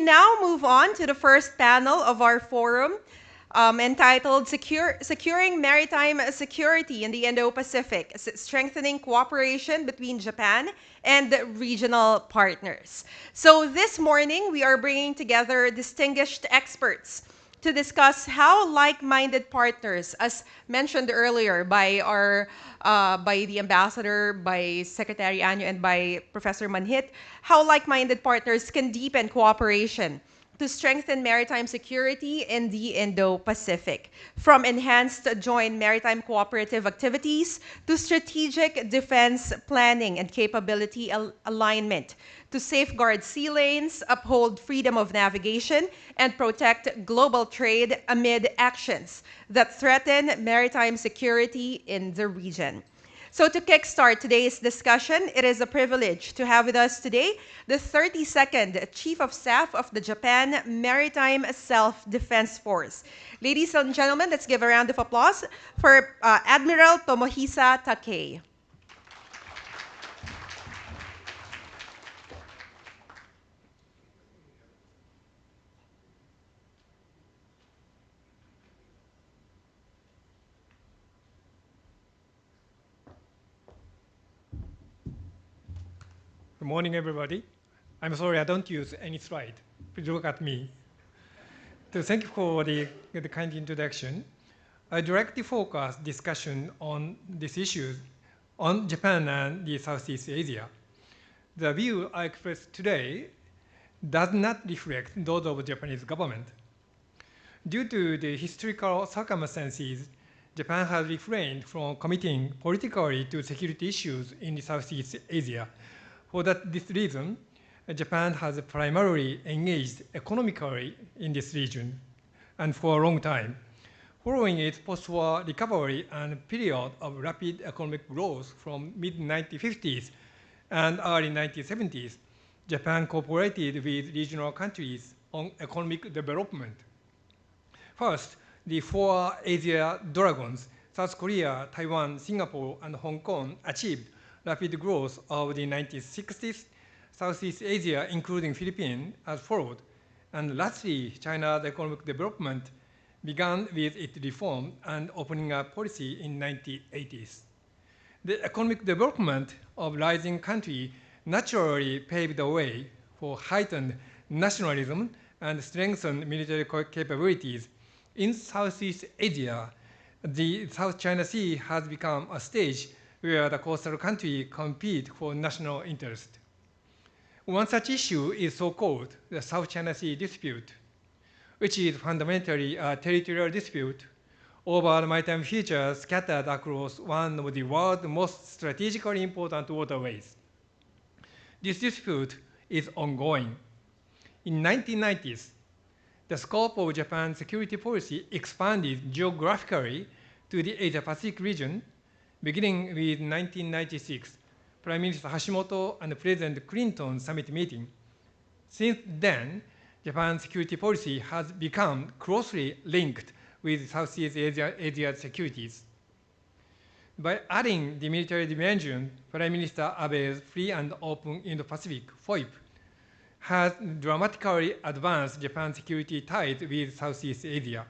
Now move on to the first panel of our forum, entitled Securing Maritime Security in the Indo-Pacific, Strengthening Cooperation Between Japan and Regional Partners. So this morning, we are bringing together distinguished experts to discuss how like-minded partners, as mentioned earlier by the ambassador, by Secretary Anyo, and by Professor Manhit, how like-minded partners can deepen cooperation to strengthen maritime security in the Indo-Pacific, from enhanced joint maritime cooperative activities to strategic defense planning and capability alignment, to safeguard sea lanes, uphold freedom of navigation, and protect global trade amid actions that threaten maritime security in the region. So to kickstart today's discussion, it is a privilege to have with us today the 32nd Chief of Staff of the Japan Maritime Self-Defense Force. Ladies and gentlemen, let's give a round of applause for Admiral Tomohisa Takei. Good morning, everybody. I'm sorry I don't use any slide. Please look at me. So thank you for the kind introduction. I directly focus discussion on these issues on Japan and the Southeast Asia. The view I express today does not reflect those of the Japanese government. Due to the historical circumstances, Japan has refrained from committing politically to security issues in the Southeast Asia. For this reason, Japan has primarily engaged economically in this region and for a long time. Following its post-war recovery and period of rapid economic growth from mid-1950s and early 1970s, Japan cooperated with regional countries on economic development. First, the four Asia dragons, South Korea, Taiwan, Singapore, and Hong Kong, achieved rapid growth of the 1960s. Southeast Asia, including Philippines, has followed. And lastly, China's economic development began with its reform and opening up policy in the 1980s. The economic development of rising countries naturally paved the way for heightened nationalism and strengthened military capabilities. In Southeast Asia, the South China Sea has become a stage where the coastal countries compete for national interest. One such issue is so-called the South China Sea dispute, which is fundamentally a territorial dispute over the maritime features scattered across one of the world's most strategically important waterways. This dispute is ongoing. In the 1990s, the scope of Japan's security policy expanded geographically to the Asia-Pacific region. Beginning with 1996, Prime Minister Hashimoto and President Clinton summit meeting. Since then, Japan's security policy has become closely linked with Southeast Asia's securities. By adding the military dimension, Prime Minister Abe's Free and Open Indo-Pacific, FOIP, has dramatically advanced Japan's security ties with Southeast Asia.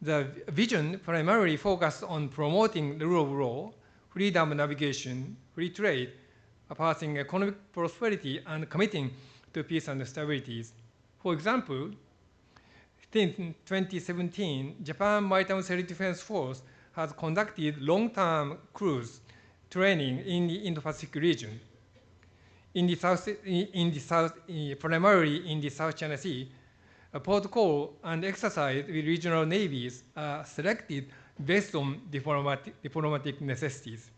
The vision primarily focused on promoting the rule of law, freedom of navigation, free trade, pursuing economic prosperity, and committing to peace and stability. For example, since 2017, Japan Maritime Self-Defense Force has conducted long-term cruise training in the Indo-Pacific region. Primarily in the South China Sea, a protocol and exercise with regional navies are selected based on diplomatic necessities.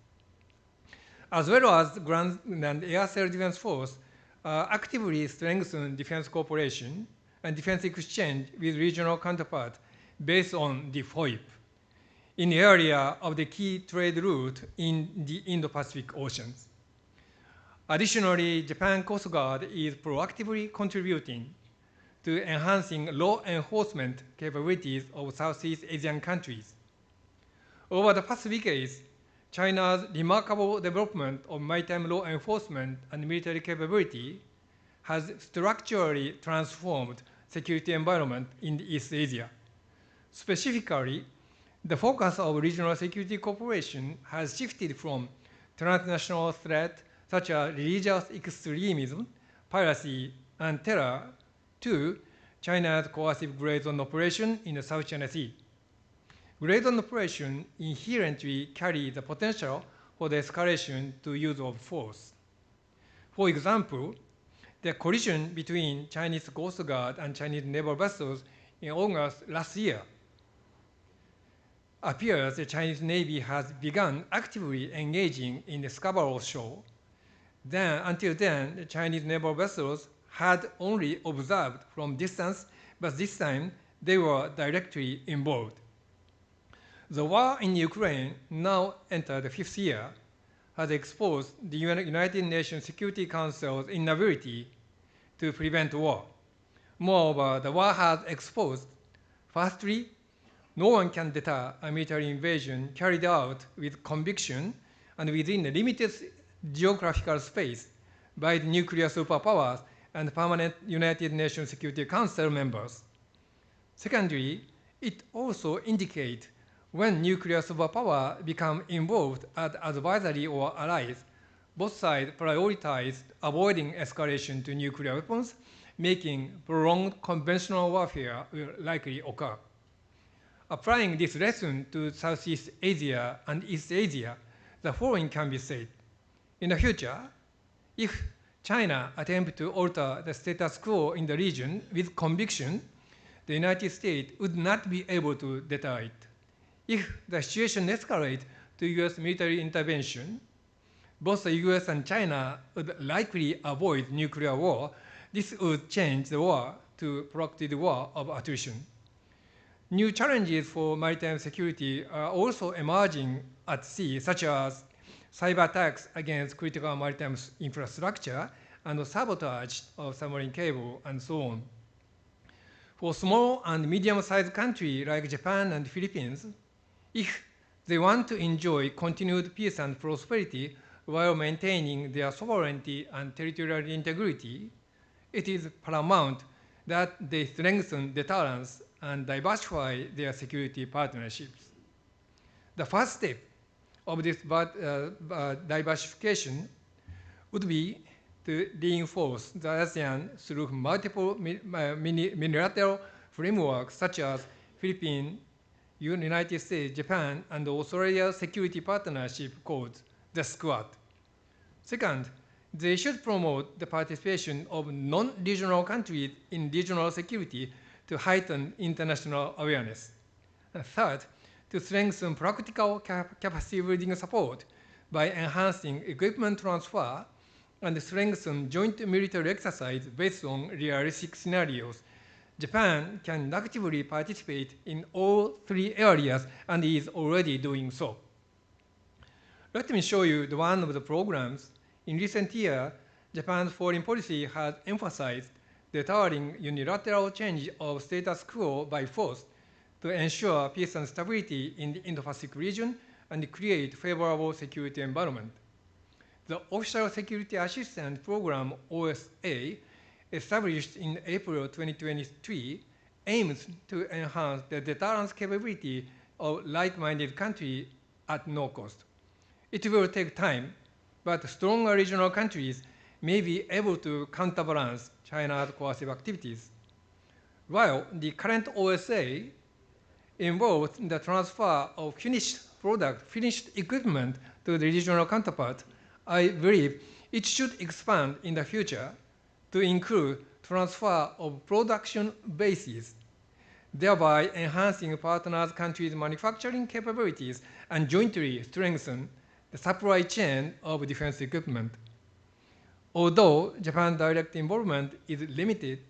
As well as ground and air self-defense force actively strengthen defense cooperation and defense exchange with regional counterparts based on the FOIP in the area of the key trade route in the Indo-Pacific Oceans. Additionally, Japan Coast Guard is proactively contributing to enhancing law enforcement capabilities of Southeast Asian countries. Over the past decades, China's remarkable development of maritime law enforcement and military capability has structurally transformed security environment in East Asia. Specifically, the focus of regional security cooperation has shifted from transnational threats such as religious extremism, piracy, and terror to China's coercive gray zone operation in the South China Sea. Gray zone operation inherently carry the potential for the escalation to use of force. For example, the collision between Chinese Coast Guard and Chinese naval vessels in August last year appears the Chinese Navy has begun actively engaging in the Scarborough Shoal. Until then, the Chinese naval vessels had only observed from distance, but this time they were directly involved. The war in Ukraine, now entered the 5th year, has exposed the United Nations Security Council's inability to prevent war. Moreover, the war has exposed, firstly, no one can deter a military invasion carried out with conviction and within a limited geographical space by the nuclear superpowers and permanent United Nations Security Council members. Secondly, it also indicates when nuclear superpower become involved as advisory or allies, both sides prioritize avoiding escalation to nuclear weapons, making prolonged conventional warfare will likely occur. Applying this lesson to Southeast Asia and East Asia, the following can be said. In the future, if China attempts to alter the status quo in the region with conviction, the United States would not be able to deter it. If the situation escalates to US military intervention, both the US and China would likely avoid nuclear war. This would change the war to protracted war of attrition. New challenges for maritime security are also emerging at sea, such as cyber attacks against critical maritime infrastructure and sabotage of submarine cable, and so on. For small and medium-sized countries like Japan and Philippines, if they want to enjoy continued peace and prosperity while maintaining their sovereignty and territorial integrity, it is paramount that they strengthen deterrence and diversify their security partnerships. The first step of this diversification would be to reinforce the ASEAN through multiple multilateral frameworks such as Philippines, United States, Japan, and Australia Security Partnership called the Squad. Second, they should promote the participation of non-regional countries in regional security to heighten international awareness. And third, to strengthen practical capacity building support by enhancing equipment transfer and strengthen joint military exercise based on realistic scenarios. Japan can actively participate in all three areas and is already doing so. Let me show you one of the programs. In recent years, Japan's foreign policy has emphasized deterring unilateral change of status quo by force to ensure peace and stability in the Indo-Pacific region and create favorable security environment. The Official Security Assistance Program, OSA, established in April 2023, aims to enhance the deterrence capability of like-minded countries at no cost. It will take time, but stronger regional countries may be able to counterbalance China's coercive activities. While the current OSA involves the transfer of finished equipment to the regional counterpart, I believe it should expand in the future to include transfer of production bases, thereby enhancing partners' countries' manufacturing capabilities and jointly strengthen the supply chain of defense equipment. Although Japan's direct involvement is limited,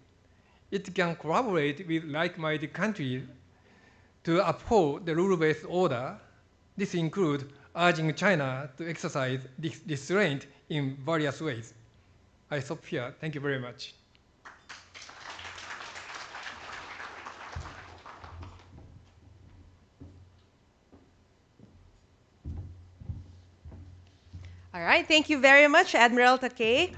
it can collaborate with like-minded countries to uphold the rule-based order. This includes urging China to exercise restraint in various ways. I stop here. Thank you very much. All right, thank you very much, Admiral Takei.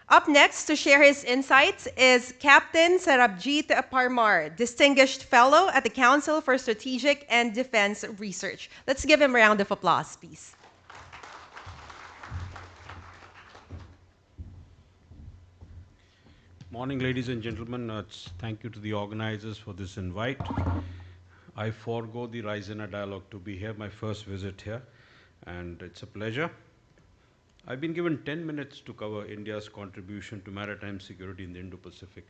Up next to share his insights is Captain Sarabjeet Parmar, Distinguished Fellow at the Council for Strategic and Defense Research. Let's give him a round of applause, please. Morning, ladies and gentlemen. Thank you to the organizers for this invite. I forego the Raisina dialogue to be here, my first visit here, and it's a pleasure. I've been given 10 minutes to cover India's contribution to maritime security in the Indo-Pacific.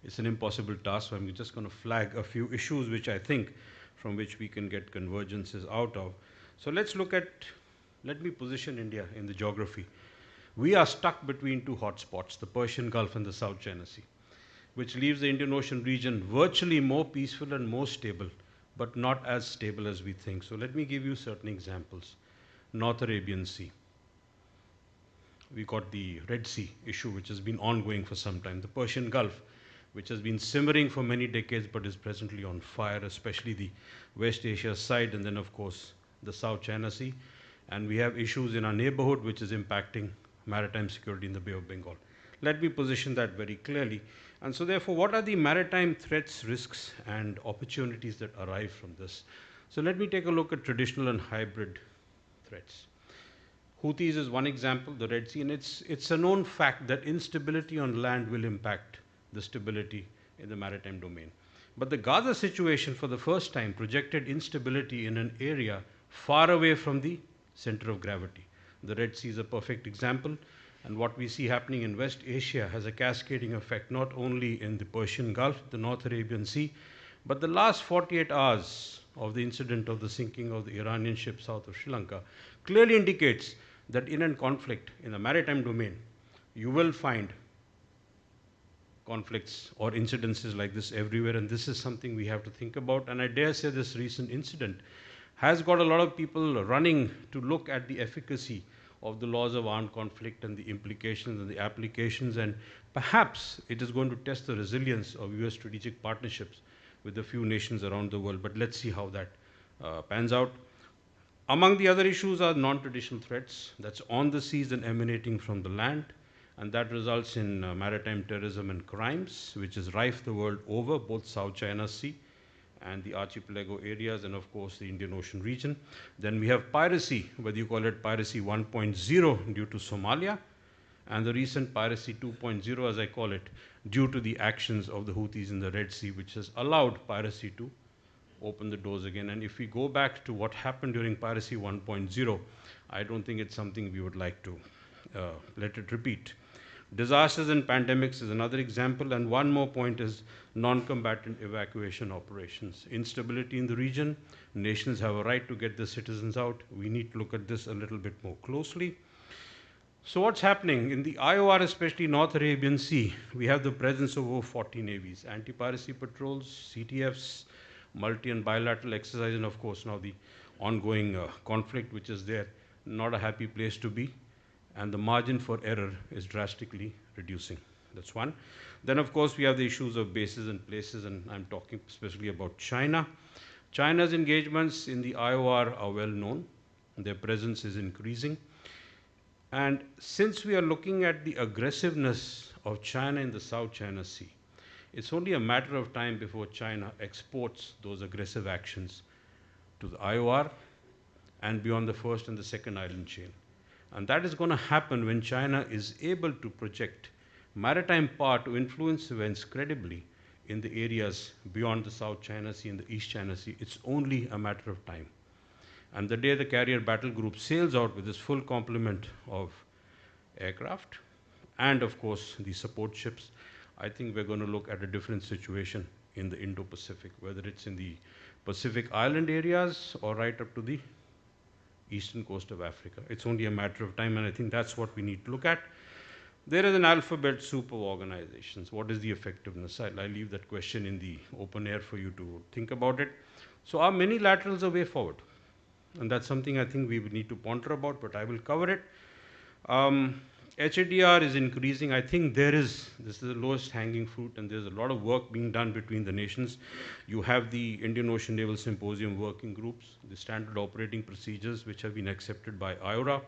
It's an impossible task, so I'm just going to flag a few issues which I think from which we can get convergences out of. So let me position India in the geography. We are stuck between two hotspots, the Persian Gulf and the South China Sea, which leaves the Indian Ocean region virtually more peaceful and more stable, but not as stable as we think. So let me give you certain examples. North Arabian Sea. We got the Red Sea issue, which has been ongoing for some time. The Persian Gulf, which has been simmering for many decades, but is presently on fire, especially the West Asia side, and then, of course, the South China Sea. And we have issues in our neighborhood, which is impacting maritime security in the Bay of Bengal. Let me position that very clearly. And so, therefore, what are the maritime threats, risks, and opportunities that arise from this? So let me take a look at traditional and hybrid threats. Houthis is one example, the Red Sea, and it's a known fact that instability on land will impact the stability in the maritime domain. But the Gaza situation, for the first time, projected instability in an area far away from the center of gravity. The Red Sea is a perfect example, and what we see happening in West Asia has a cascading effect not only in the Persian Gulf, the North Arabian Sea, but the last 48 hours of the incident of the sinking of the Iranian ship south of Sri Lanka clearly indicates that in a conflict in the maritime domain, you will find conflicts or incidences like this everywhere, and this is something we have to think about. And I dare say this recent incident has got a lot of people running to look at the efficacy of the laws of armed conflict and the implications and the applications, and perhaps it is going to test the resilience of US strategic partnerships with a few nations around the world. But let's see how that pans out. Among the other issues are non-traditional threats that's on the seas and emanating from the land, and that results in maritime terrorism and crimes, which is rife the world over, both South China Sea and the archipelago areas, and of course the Indian Ocean region. Then we have piracy, whether you call it piracy 1.0 due to Somalia, and the recent piracy 2.0, as I call it, due to the actions of the Houthis in the Red Sea, which has allowed piracy to open the doors again. And if we go back to what happened during piracy 1.0, I don't think it's something we would like to let it repeat. Disasters and pandemics is another example, and one more point is non-combatant evacuation operations. Instability in the region, nations have a right to get their citizens out. We need to look at this a little bit more closely. So what's happening? In the IOR, especially North Arabian Sea, we have the presence of over 40 navies, anti-piracy patrols, CTFs, multi and bilateral exercise, and of course now the ongoing conflict which is there. Not a happy place to be, and the margin for error is drastically reducing. That's one. Then of course we have the issues of bases and places, and I'm talking especially about China. China's engagements in the IOR are well known. Their presence is increasing. And since we are looking at the aggressiveness of China in the South China Sea, it's only a matter of time before China exports those aggressive actions to the IOR and beyond the first and the second island chain. And that is going to happen when China is able to project maritime power to influence events credibly in the areas beyond the South China Sea and the East China Sea. It's only a matter of time. And the day the carrier battle group sails out with its full complement of aircraft and, of course, the support ships, I think we're going to look at a different situation in the Indo-Pacific, whether it's in the Pacific Island areas or right up to the eastern coast of Africa. It's only a matter of time, and I think that's what we need to look at. There is an alphabet soup of organizations. What is the effectiveness? I leave that question in the open air for you to think about it. So are many laterals a way forward? And that's something I think we would need to ponder about, but I will cover it. HADR is increasing. I think this is the lowest hanging fruit, and there's a lot of work being done between the nations. You have the Indian Ocean Naval Symposium working groups, the standard operating procedures which have been accepted by IORA.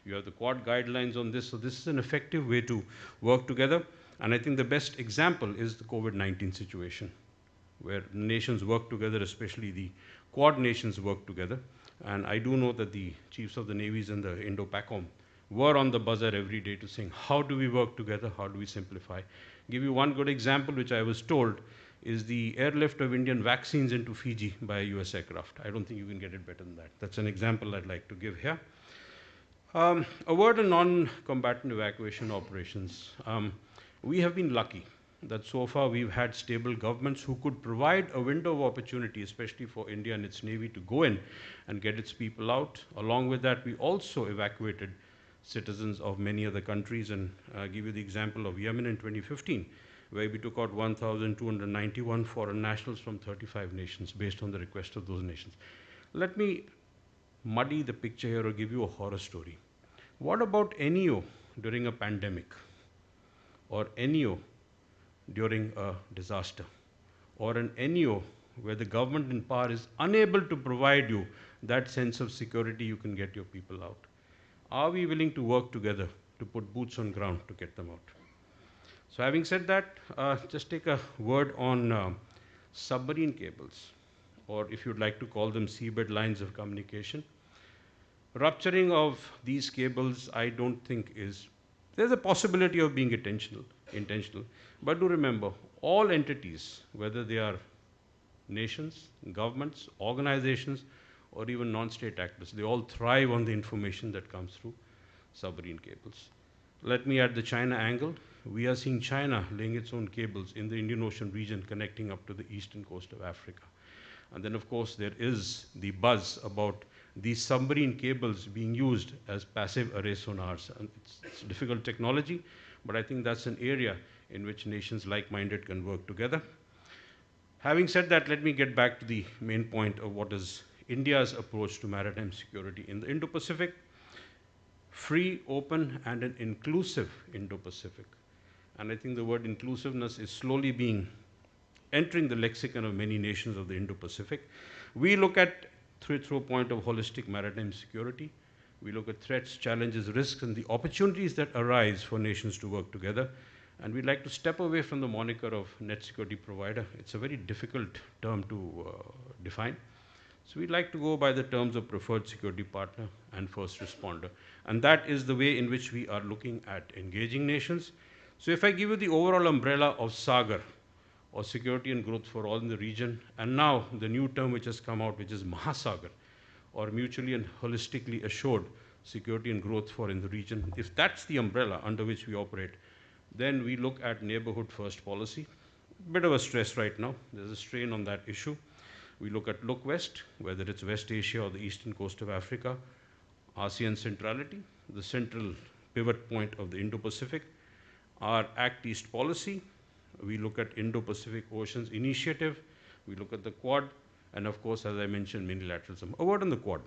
You have the Quad guidelines on this. So this is an effective way to work together. And I think the best example is the COVID-19 situation, where nations work together, especially the Quad nations work together. And I do know that the chiefs of the navies and the Indo-PACOM were on the buzzer every day to saying, how do we work together? How do we simplify? Give you one good example, which I was told, is the airlift of Indian vaccines into Fiji by a US aircraft. I don't think you can get it better than that. That's an example I'd like to give here. A word on non-combatant evacuation operations. We have been lucky that so far we've had stable governments who could provide a window of opportunity, especially for India and its Navy, to go in and get its people out. Along with that, we also evacuated citizens of many other countries, and give you the example of Yemen in 2015, where we took out 1,291 foreign nationals from 35 nations based on the request of those nations. Let me muddy the picture here or give you a horror story. What about NEO during a pandemic, or NEO during a disaster, or an NEO where the government in power is unable to provide you that sense of security you can get your people out? Are we willing to work together to put boots on ground to get them out? So having said that, just take a word on submarine cables, or if you'd like to call them seabed lines of communication. Rupturing of these cables, I don't think there's a possibility of being intentional, but do remember, all entities, whether they are nations, governments, organizations, or even non-state actors, they all thrive on the information that comes through submarine cables. Let me add the China angle. We are seeing China laying its own cables in the Indian Ocean region connecting up to the eastern coast of Africa. And then, of course, there is the buzz about these submarine cables being used as passive array sonars. And it's difficult technology, but I think that's an area in which nations like-minded can work together. Having said that, let me get back to the main point of what is India's approach to maritime security in the Indo-Pacific. Free, open, and an inclusive Indo-Pacific. And I think the word inclusiveness is slowly entering the lexicon of many nations of the Indo-Pacific. We look at, through a point of holistic maritime security, we look at threats, challenges, risks, and the opportunities that arise for nations to work together. And we'd like to step away from the moniker of net security provider. It's a very difficult term to define. So we'd like to go by the terms of preferred security partner and first responder. And that is the way in which we are looking at engaging nations. So if I give you the overall umbrella of SAGAR, or security and growth for all in the region, and now the new term which has come out, which is Mahasagar, or mutually and holistically assured security and growth for in the region, if that's the umbrella under which we operate, then we look at neighborhood first policy. Bit of a stress right now. There's a strain on that issue. We look at Look West, whether it's West Asia or the eastern coast of Africa, ASEAN centrality, the central pivot point of the Indo-Pacific, our Act East policy. We look at Indo-Pacific Oceans Initiative. We look at the Quad, and of course, as I mentioned, multilateralism. A word on the Quad.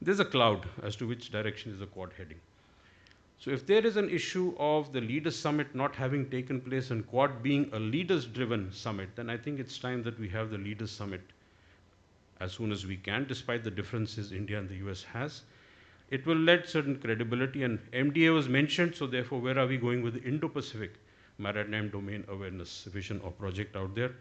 There's a cloud as to which direction is the Quad heading. So if there is an issue of the Leaders Summit not having taken place and Quad being a leaders-driven summit, then I think it's time that we have the Leaders Summit as soon as we can, despite the differences India and the US has. It will lend certain credibility, and MDA was mentioned, so therefore where are we going with the Indo-Pacific Maritime Domain Awareness Vision or project out there?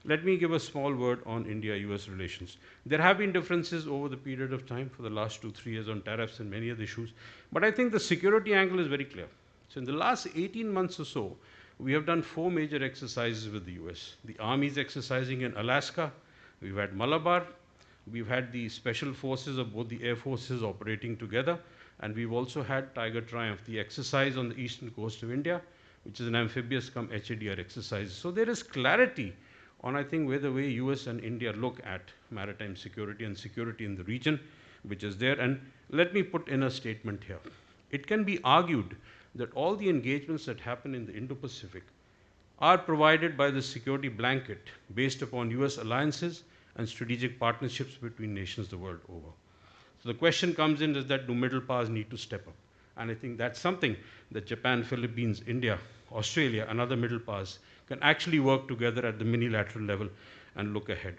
Let me give a small word on India-US relations. There have been differences over the period of time for the last 2-3 years on tariffs and many other issues, but I think the security angle is very clear. So in the last 18 months or so, we have done 4 major exercises with the US. The Army is exercising in Alaska, we've had Malabar, we've had the special forces of both the air forces operating together, and we've also had Tiger Triumph, the exercise on the eastern coast of India, which is an amphibious come HADR exercise. So there is clarity on, I think, where the way US and India look at maritime security and security in the region, which is there. And let me put in a statement here. It can be argued that all the engagements that happen in the Indo-Pacific are provided by the security blanket based upon US alliances and strategic partnerships between nations the world over. So the question comes in is that do middle powers need to step up? And I think that's something that Japan, Philippines, India, Australia, and other middle powers can actually work together at the minilateral level and look ahead.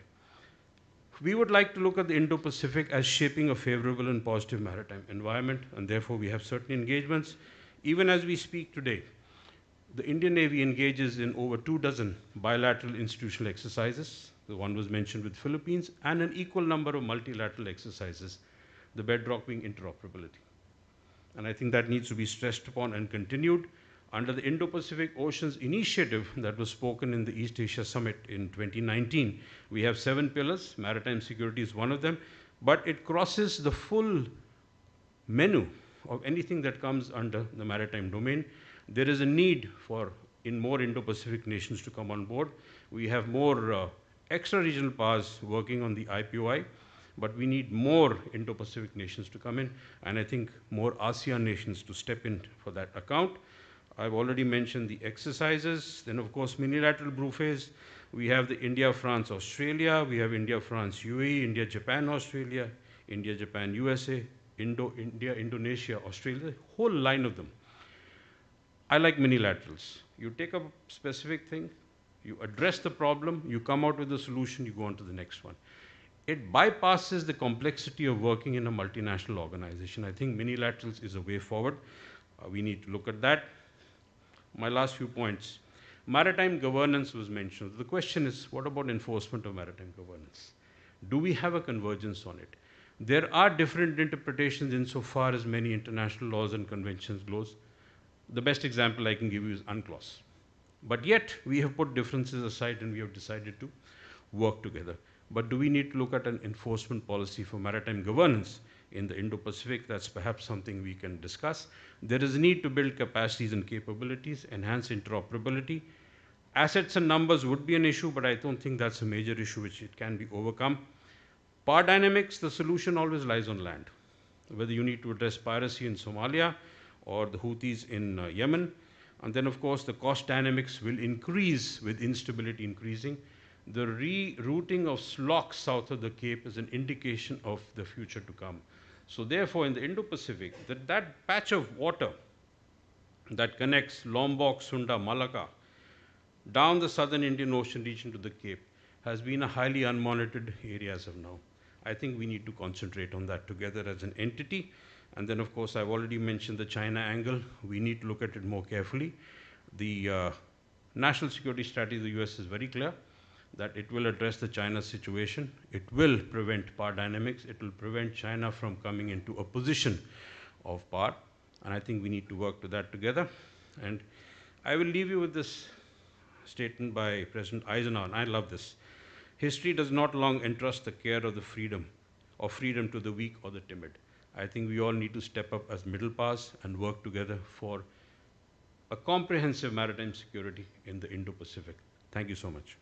We would like to look at the Indo-Pacific as shaping a favorable and positive maritime environment, and therefore we have certain engagements. Even as we speak today, the Indian Navy engages in over 24 bilateral institutional exercises. The one was mentioned with Philippines, and an equal number of multilateral exercises, the bedrock being interoperability. And I think that needs to be stressed upon and continued. Under the Indo-Pacific Oceans Initiative that was spoken in the East Asia Summit in 2019, we have 7 pillars. Maritime security is one of them, but it crosses the full menu of anything that comes under the maritime domain. There is a need for more Indo-Pacific nations to come on board. We have more extra-regional powers working on the IPOI, but we need more Indo-Pacific nations to come in, and I think more ASEAN nations to step in for that account. I've already mentioned the exercises. Then, of course, minilateral brufes. We have the India, France, Australia. We have India, France, UAE, India, Japan, Australia, India, Japan, USA, India, Indonesia, Australia, whole line of them. I like minilaterals. You take a specific thing, you address the problem, you come out with a solution, you go on to the next one. It bypasses the complexity of working in a multinational organization. I think minilaterals is a way forward. We need to look at that. My last few points. Maritime governance was mentioned. The question is, what about enforcement of maritime governance? Do we have a convergence on it? There are different interpretations insofar as many international laws and conventions goes. The best example I can give you is UNCLOS. But yet, we have put differences aside and we have decided to work together. But do we need to look at an enforcement policy for maritime governance in the Indo-Pacific? That's perhaps something we can discuss. There is a need to build capacities and capabilities, enhance interoperability. Assets and numbers would be an issue, but I don't think that's a major issue which it can be overcome. Power dynamics, the solution always lies on land. Whether you need to address piracy in Somalia or the Houthis in Yemen. And then, of course, the cost dynamics will increase with instability increasing. The rerouting of slocks south of the Cape is an indication of the future to come. So therefore, in the Indo-Pacific, that patch of water that connects Lombok, Sunda, Malacca, down the southern Indian Ocean region to the Cape has been a highly unmonitored area as of now. I think we need to concentrate on that together as an entity. And then, of course, I've already mentioned the China angle. We need to look at it more carefully. The national security strategy of the US is very clear that it will address the China situation. It will prevent power dynamics. It will prevent China from coming into a position of power. And I think we need to work to that together. And I will leave you with this statement by President Eisenhower, and I love this. History does not long entrust the care of the freedom to the weak or the timid. I think we all need to step up as middle powers and work together for a comprehensive maritime security in the Indo-Pacific. Thank you so much.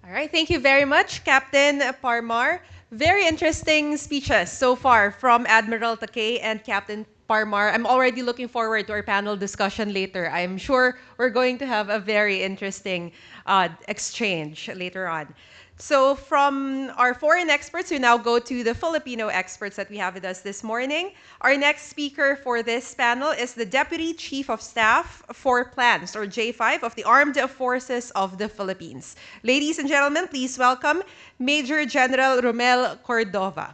All right, thank you very much, Captain Parmar. Very interesting speeches so far from Admiral Takei and Captain Parmar. I'm already looking forward to our panel discussion later. I'm sure we're going to have a very interesting exchange later on. So from our foreign experts, we now go to the Filipino experts that we have with us this morning. Our next speaker for this panel is the Deputy Chief of Staff for Plans, or J5, of the Armed Forces of the Philippines. Ladies and gentlemen, please welcome Major General Rommel Cordova.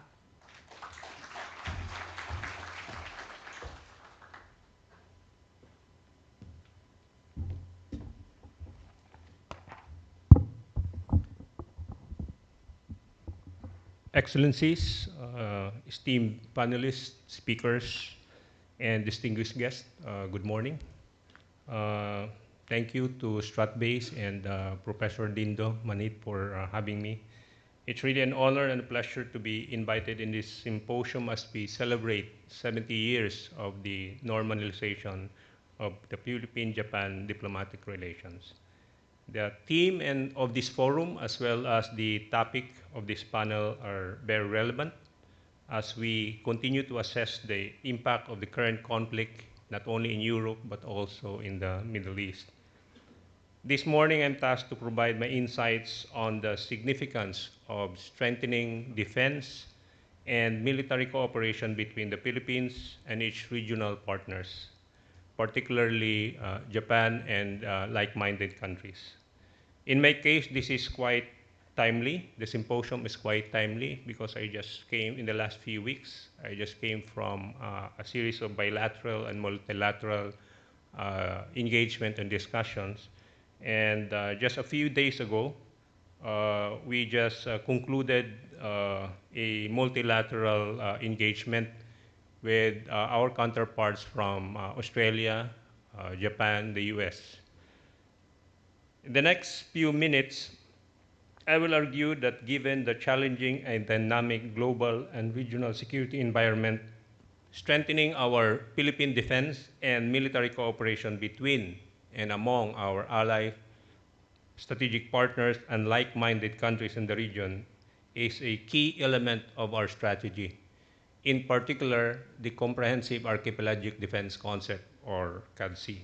Excellencies, esteemed panelists, speakers, and distinguished guests, good morning. Thank you to Stratbase and Professor Dindo Manit for having me. It's really an honor and a pleasure to be invited in this symposium as we celebrate 70 years of the normalization of the Philippine-Japan diplomatic relations. The theme of this forum, as well as the topic of this panel, are very relevant as we continue to assess the impact of the current conflict, not only in Europe, but also in the Middle East. This morning, I'm tasked to provide my insights on the significance of strengthening defense and military cooperation between the Philippines and its regional partners, particularly Japan and like-minded countries. In my case, this is quite timely. The symposium is quite timely because I just came in the last few weeks. I just came from a series of bilateral and multilateral engagement and discussions. And just a few days ago, we just concluded a multilateral engagement with our counterparts from Australia, Japan, the US. In the next few minutes, I will argue that given the challenging and dynamic global and regional security environment, strengthening our Philippine defense and military cooperation between and among our allies, strategic partners, and like-minded countries in the region is a key element of our strategy, in particular, the Comprehensive Archipelagic Defense Concept, or CADC.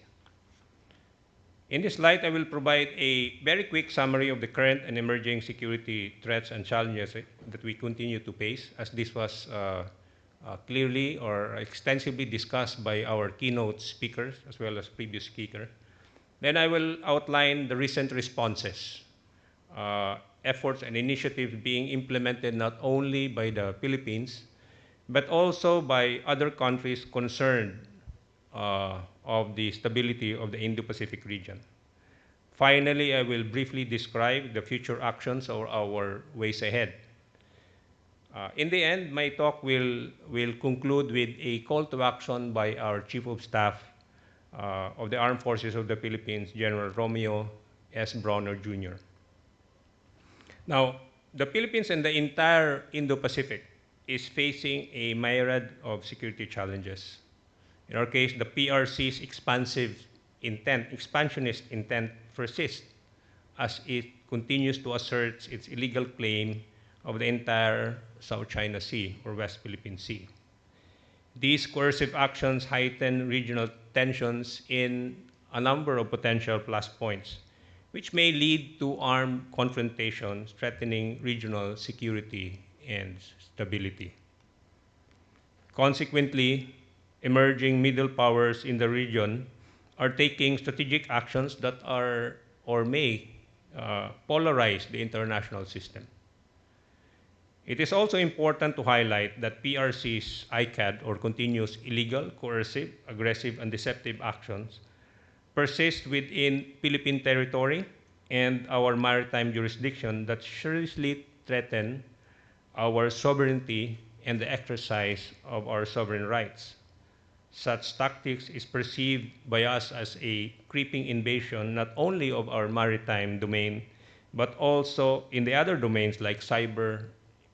In this light, I will provide a very quick summary of the current and emerging security threats and challenges that we continue to face, as this was clearly or extensively discussed by our keynote speakers as well as previous speakers. Then I will outline the recent responses, efforts and initiatives being implemented not only by the Philippines, but also by other countries concerned of the stability of the Indo-Pacific region. Finally, I will briefly describe the future actions or our ways ahead. In the end, my talk will conclude with a call to action by our Chief of Staff of the Armed Forces of the Philippines, General Romeo S. Bronner, Jr. Now, the Philippines and the entire Indo-Pacific is facing a myriad of security challenges. In our case, the PRC's expansionist intent persists as it continues to assert its illegal claim of the entire South China Sea or West Philippine Sea. These coercive actions heighten regional tensions in a number of potential plus points, which may lead to armed confrontations threatening regional security and stability. Consequently, emerging middle powers in the region are taking strategic actions that are or may polarize the international system. It is also important to highlight that PRC's ICAD, or continuous illegal, coercive, aggressive, and deceptive actions, persist within Philippine territory and our maritime jurisdiction that seriously threaten our sovereignty and the exercise of our sovereign rights. Such tactics is perceived by us as a creeping invasion not only of our maritime domain, but also in the other domains like cyber,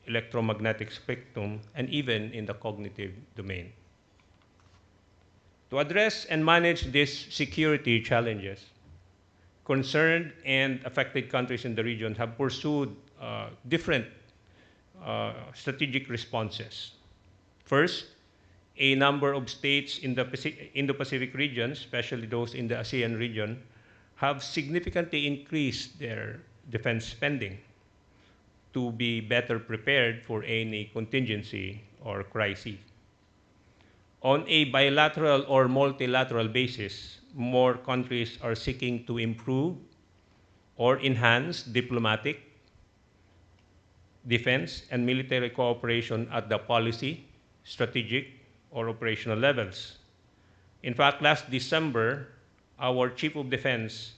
electromagnetic spectrum, and even in the cognitive domain. To address and manage these security challenges, concerned and affected countries in the region have pursued different strategic responses. First, a number of states in the Indo-Pacific region, especially those in the ASEAN region, have significantly increased their defense spending to be better prepared for any contingency or crisis. On a bilateral or multilateral basis, more countries are seeking to improve or enhance diplomatic, defense, and military cooperation at the policy, strategic, or operational levels. In fact, last December, our Chief of Defense,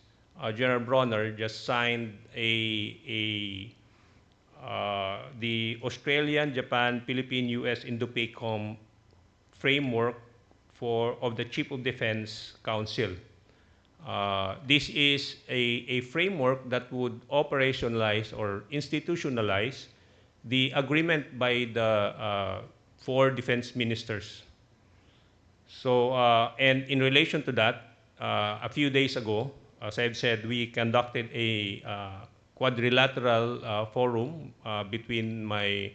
General Bronner, just signed the Australian, Japan, Philippine, US, Indo-PACOM framework of the Chief of Defense Council. This is a framework that would operationalize or institutionalize the agreement by the 4 defense ministers. So, and in relation to that, a few days ago, as I've said, we conducted a quadrilateral forum between my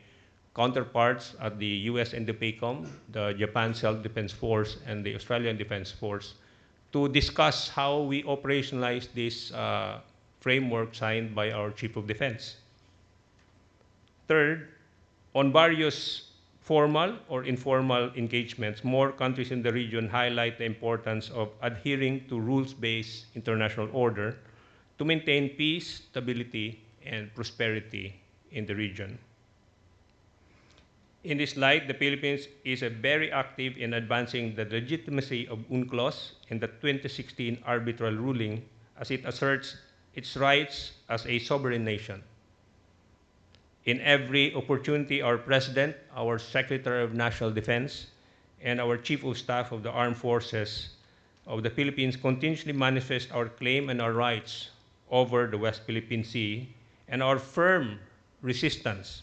counterparts at the US Indo-PACOM, the Japan Self-Defense Force, and the Australian Defense Force to discuss how we operationalize this framework signed by our Chief of Defense. Third, on various formal or informal engagements, more countries in the region highlight the importance of adhering to rules-based international order to maintain peace, stability, and prosperity in the region. In this light, the Philippines is very active in advancing the legitimacy of UNCLOS and the 2016 arbitral ruling as it asserts its rights as a sovereign nation. In every opportunity, our President, our Secretary of National Defense, and our Chief of Staff of the Armed Forces of the Philippines continuously manifest our claim and our rights over the West Philippine Sea and our firm resistance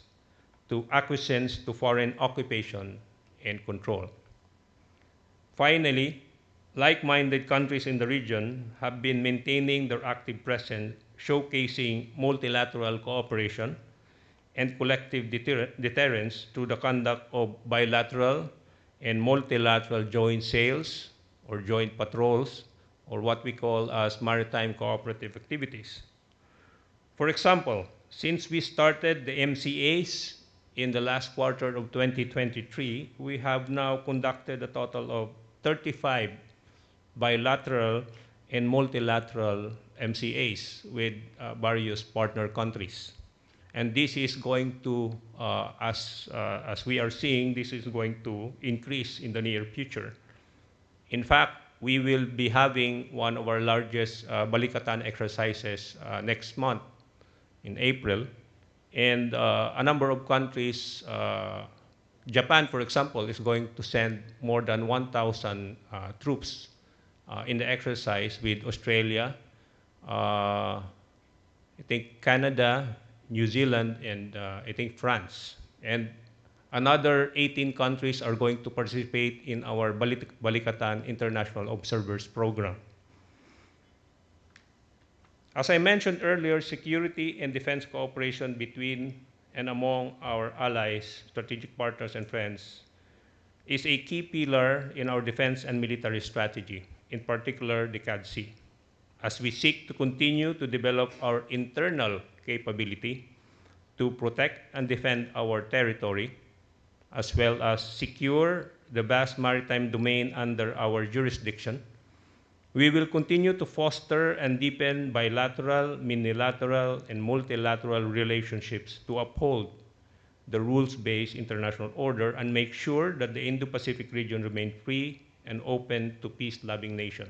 to acquiescence to foreign occupation and control. Finally, like-minded countries in the region have been maintaining their active presence, showcasing multilateral cooperation and collective deterrence through the conduct of bilateral and multilateral joint sails or joint patrols, or what we call as maritime cooperative activities. For example, since we started the MCAs in the last quarter of 2023, we have now conducted a total of 35 bilateral and multilateral MCAs with various partner countries. And this is going to, as we are seeing, this is going to increase in the near future. In fact, we will be having one of our largest Balikatan exercises next month in April. And a number of countries, Japan, for example, is going to send more than 1,000 troops in the exercise with Australia, I think Canada, New Zealand, and I think France. And another 18 countries are going to participate in our Balikatan International Observers Program. As I mentioned earlier, security and defense cooperation between and among our allies, strategic partners, and friends is a key pillar in our defense and military strategy, in particular the CADC, as we seek to continue to develop our internal capability to protect and defend our territory, as well as secure the vast maritime domain under our jurisdiction. We will continue to foster and deepen bilateral, minilateral, and multilateral relationships to uphold the rules-based international order and make sure that the Indo-Pacific region remains free and open to peace-loving nations.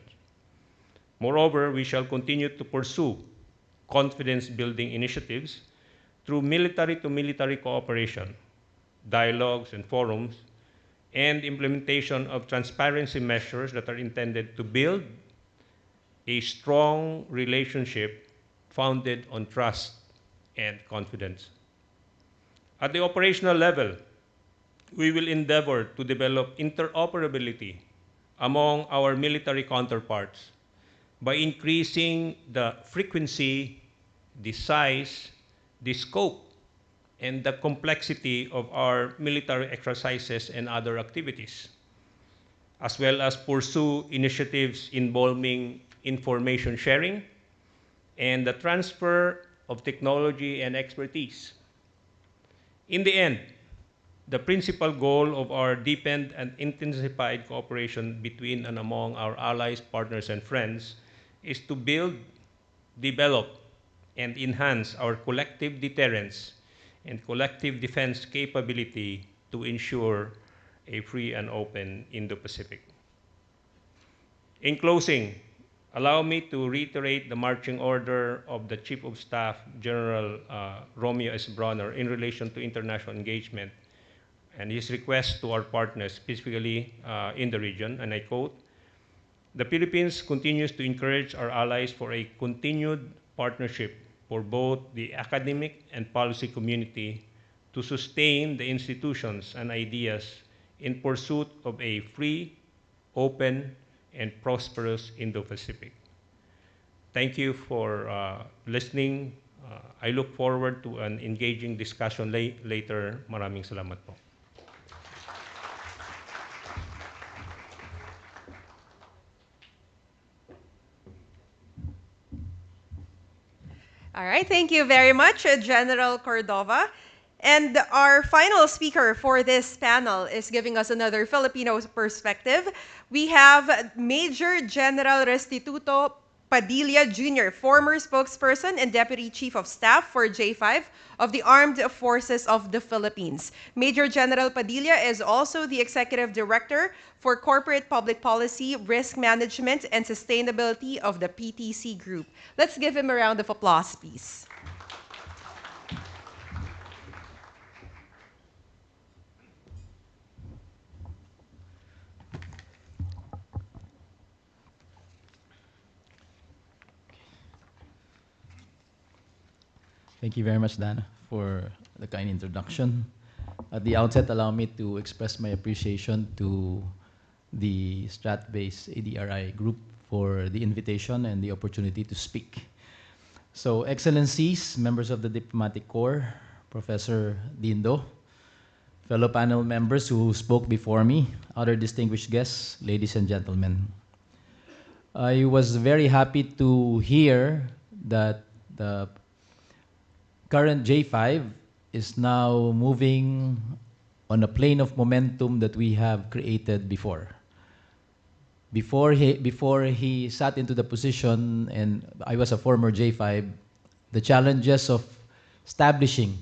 Moreover, we shall continue to pursue confidence-building initiatives through military-to-military cooperation, dialogues and forums, and implementation of transparency measures that are intended to build a strong relationship founded on trust and confidence. At the operational level, we will endeavor to develop interoperability among our military counterparts by increasing the frequency, the size, the scope, and the complexity of our military exercises and other activities, as well as pursue initiatives involving information sharing and the transfer of technology and expertise. In the end, the principal goal of our deepened and intensified cooperation between and among our allies, partners, and friends is to build, develop, and enhance our collective deterrence and collective defense capability to ensure a free and open Indo-Pacific. In closing, allow me to reiterate the marching order of the Chief of Staff, General Romeo S. Bronner, in relation to international engagement and his request to our partners, specifically in the region, and I quote, "The Philippines continues to encourage our allies for a continued partnership for both the academic and policy community to sustain the institutions and ideas in pursuit of a free, open, and prosperous Indo-Pacific." Thank you for listening. I look forward to an engaging discussion later. Maraming salamat po. All right, thank you very much, General Cordova. And our final speaker for this panel is giving us another Filipino perspective. We have Major General Restituto Padilla Jr., former spokesperson and Deputy Chief of Staff for J5 of the Armed Forces of the Philippines. Major General Padilla is also the Executive Director for Corporate Public Policy, Risk Management, and Sustainability of the PTC Group. Let's give him a round of applause, please. Thank you very much, Dana, for the kind introduction. At the outset, allow me to express my appreciation to the Stratbase ADRI group for the invitation and the opportunity to speak. So, Excellencies, members of the Diplomatic Corps, Professor Dindo, fellow panel members who spoke before me, other distinguished guests, ladies and gentlemen. I was very happy to hear that the current J5 is now moving on a plane of momentum that we have created before. Before he sat into the position, and I was a former J5, the challenges of establishing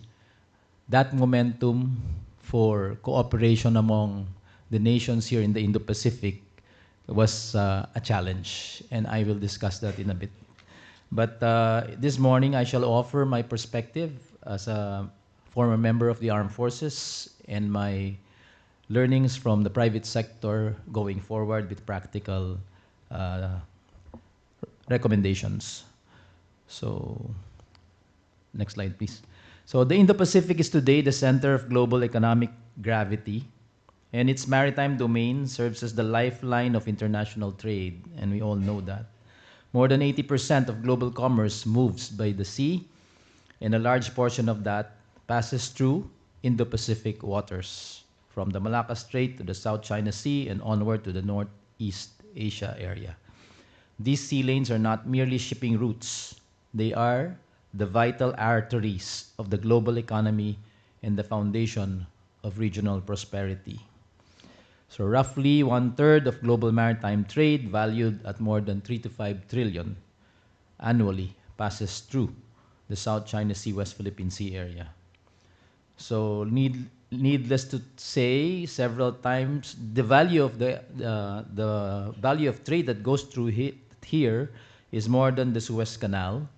that momentum for cooperation among the nations here in the Indo-Pacific was a challenge, and I will discuss that in a bit. But this morning, I shall offer my perspective as a former member of the Armed Forces and my learnings from the private sector going forward with practical recommendations. So, next slide, please. So, the Indo-Pacific is today the center of global economic gravity, and its maritime domain serves as the lifeline of international trade, and we all know that. More than 80% of global commerce moves by the sea, and a large portion of that passes through Indo-Pacific waters, from the Malacca Strait to the South China Sea and onward to the Northeast Asia area. These sea lanes are not merely shipping routes. They are the vital arteries of the global economy and the foundation of regional prosperity. So roughly 1/3 of global maritime trade, valued at more than 3 to 5 trillion annually, passes through the South China Sea, West Philippine Sea area. So needless to say, several times the value of the value of trade that goes through here is more than the Suez Canal,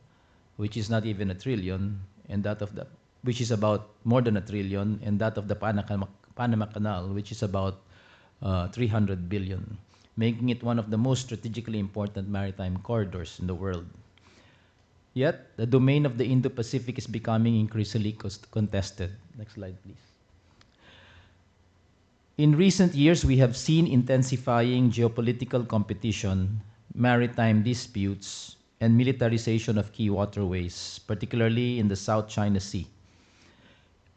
which is not even a trillion, and that of the which is about more than a trillion, and that of the Panama Canal, which is about 300 billion, making it one of the most strategically important maritime corridors in the world. Yet, the domain of the Indo-Pacific is becoming increasingly contested. Next slide, please. In recent years, we have seen intensifying geopolitical competition, maritime disputes, and militarization of key waterways, particularly in the South China Sea.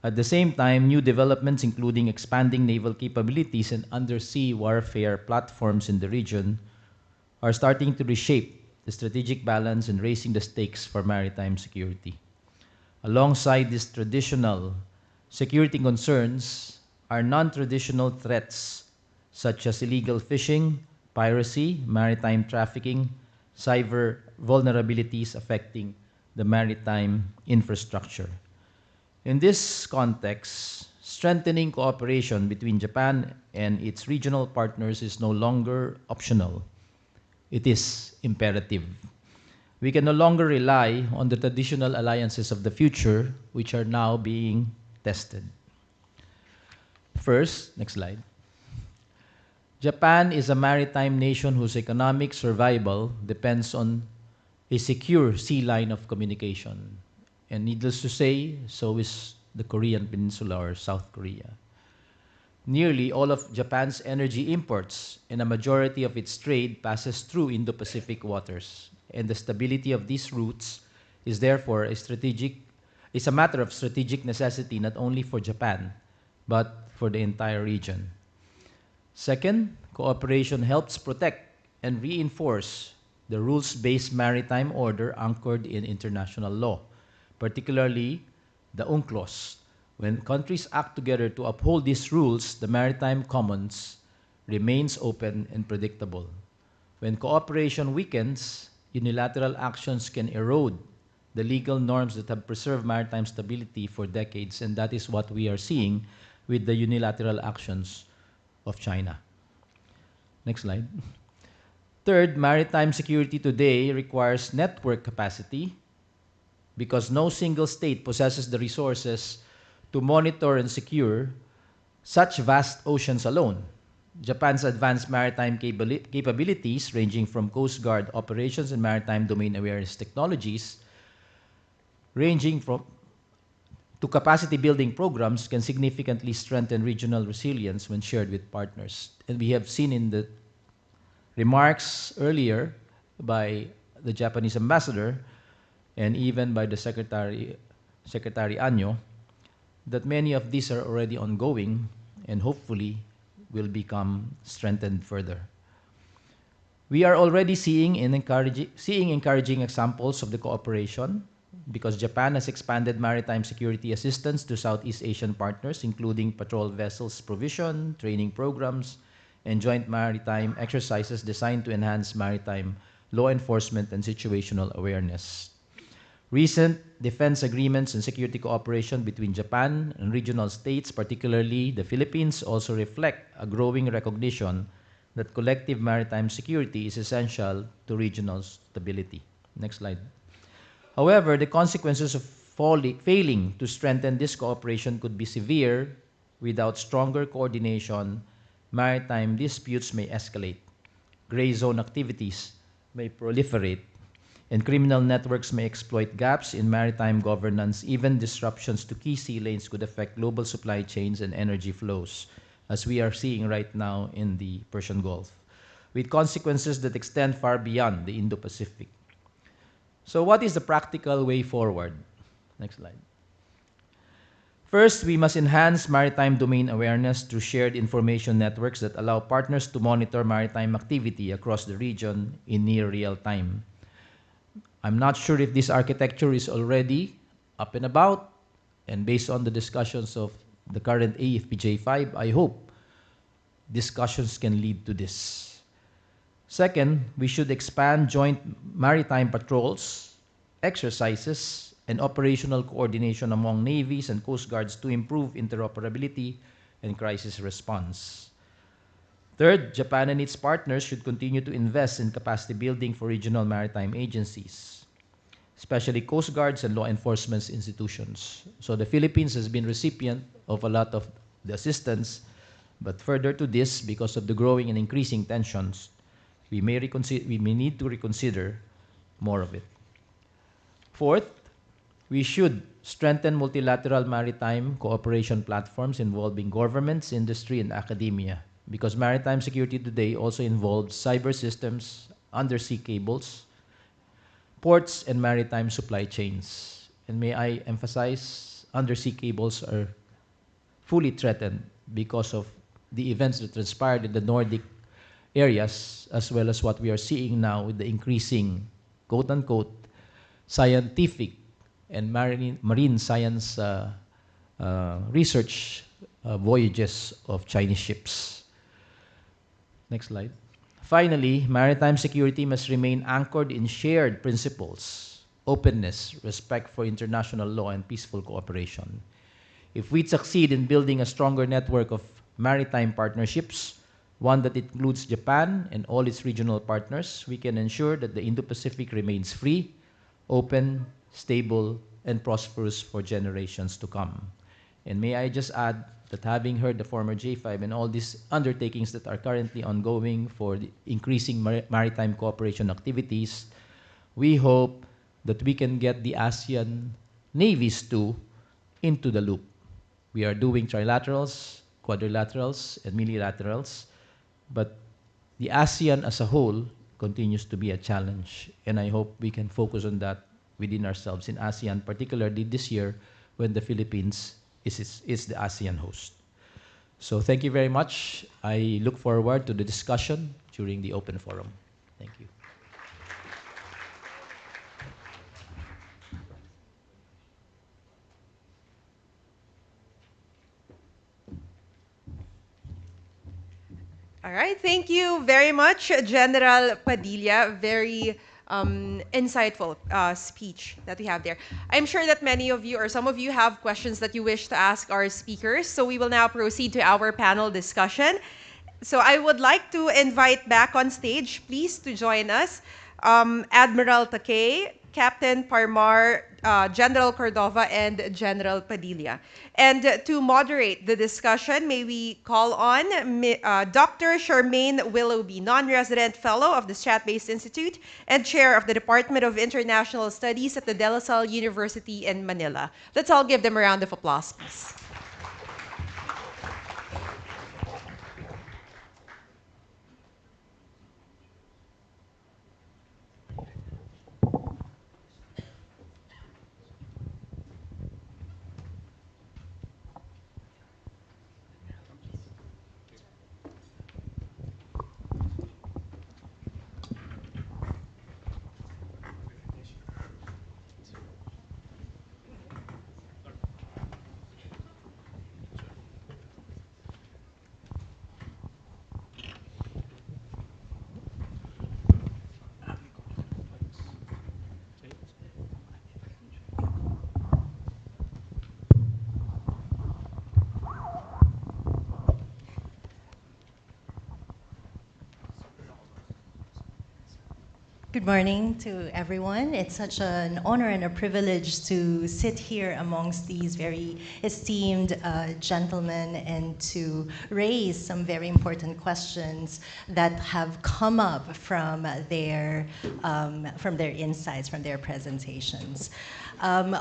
At the same time, new developments, including expanding naval capabilities and undersea warfare platforms in the region, are starting to reshape the strategic balance and raising the stakes for maritime security. Alongside these traditional security concerns are non-traditional threats such as illegal fishing, piracy, maritime trafficking, cyber vulnerabilities affecting the maritime infrastructure. In this context, strengthening cooperation between Japan and its regional partners is no longer optional. It is imperative. We can no longer rely on the traditional alliances of the future, which are now being tested. First, next slide. Japan is a maritime nation whose economic survival depends on a secure sea line of communication. And needless to say, so is the Korean Peninsula or South Korea. Nearly all of Japan's energy imports and a majority of its trade passes through Indo-Pacific waters. And the stability of these routes is therefore a matter of strategic necessity not only for Japan, but for the entire region. Second, cooperation helps protect and reinforce the rules-based maritime order anchored in international law, particularly the UNCLOS, When countries act together to uphold these rules, the maritime commons remains open and predictable. When cooperation weakens, unilateral actions can erode the legal norms that have preserved maritime stability for decades, and that is what we are seeing with the unilateral actions of China. Next slide. Third, maritime security today requires network capacity because no single state possesses the resources to monitor and secure such vast oceans alone. Japan's advanced maritime capabilities, ranging from Coast Guard operations and maritime domain awareness technologies, ranging from to capacity building programs, can significantly strengthen regional resilience when shared with partners. And we have seen in the remarks earlier by the Japanese ambassador and even by the Secretary Anyo that many of these are already ongoing and hopefully will become strengthened further. We are already seeing encouraging examples of the cooperation because Japan has expanded maritime security assistance to Southeast Asian partners, including patrol vessels provision, training programs, and joint maritime exercises designed to enhance maritime law enforcement and situational awareness. Recent defense agreements and security cooperation between Japan and regional states, particularly the Philippines, also reflect a growing recognition that collective maritime security is essential to regional stability. Next slide. However, the consequences of failing to strengthen this cooperation could be severe. Without stronger coordination, maritime disputes may escalate, gray zone activities may proliferate, and criminal networks may exploit gaps in maritime governance. Even disruptions to key sea lanes could affect global supply chains and energy flows, as we are seeing right now in the Persian Gulf, with consequences that extend far beyond the Indo-Pacific. So what is the practical way forward? Next slide. First, we must enhance maritime domain awareness through shared information networks that allow partners to monitor maritime activity across the region in near real time. I'm not sure if this architecture is already up and about, and based on the discussions of the current AFPJ5, I hope discussions can lead to this. Second, we should expand joint maritime patrols, exercises, and operational coordination among navies and coast guards to improve interoperability and crisis response. Third, Japan and its partners should continue to invest in capacity building for regional maritime agencies, especially coast guards and law enforcement institutions. So the Philippines has been recipient of a lot of the assistance, but further to this, because of the growing and increasing tensions, we may need to reconsider more of it. Fourth, we should strengthen multilateral maritime cooperation platforms involving governments, industry, and academia, because maritime security today also involves cyber systems, undersea cables, ports, and maritime supply chains. And may I emphasize, undersea cables are fully threatened because of the events that transpired in the Nordic areas, as well as what we are seeing now with the increasing, quote-unquote, scientific and marine science research voyages of Chinese ships. Next slide. Finally, maritime security must remain anchored in shared principles, openness, respect for international law, and peaceful cooperation. If we succeed in building a stronger network of maritime partnerships, one that includes Japan and all its regional partners, we can ensure that the Indo-Pacific remains free, open, stable, and prosperous for generations to come. And may I just add that having heard the former J5 and all these undertakings that are currently ongoing for the increasing maritime cooperation activities, we hope that we can get the ASEAN navies too into the loop. We are doing trilaterals, quadrilaterals, and multilaterals, but the ASEAN as a whole continues to be a challenge, and I hope we can focus on that within ourselves in ASEAN, particularly this year when the Philippines is the ASEAN host. So thank you very much. I look forward to the discussion during the open forum. Thank you. All right, thank you very much, General Padilla. Very insightful speech that we have there. I'm sure that many of you or some of you have questions that you wish to ask our speakers. So we will now proceed to our panel discussion. So I would like to invite back on stage, please, to join us, Admiral Takei, Captain Parmar, General Cordova, and General Padilla. And to moderate the discussion, may we call on Dr. Charmaine Willoughby, non-resident fellow of the Stratbase Institute and chair of the Department of International Studies at the De La Salle University in Manila. Let's all give them a round of applause, please. Good morning to everyone. It's such an honor and a privilege to sit here amongst these very esteemed gentlemen and to raise some very important questions that have come up from their insights, from their presentations.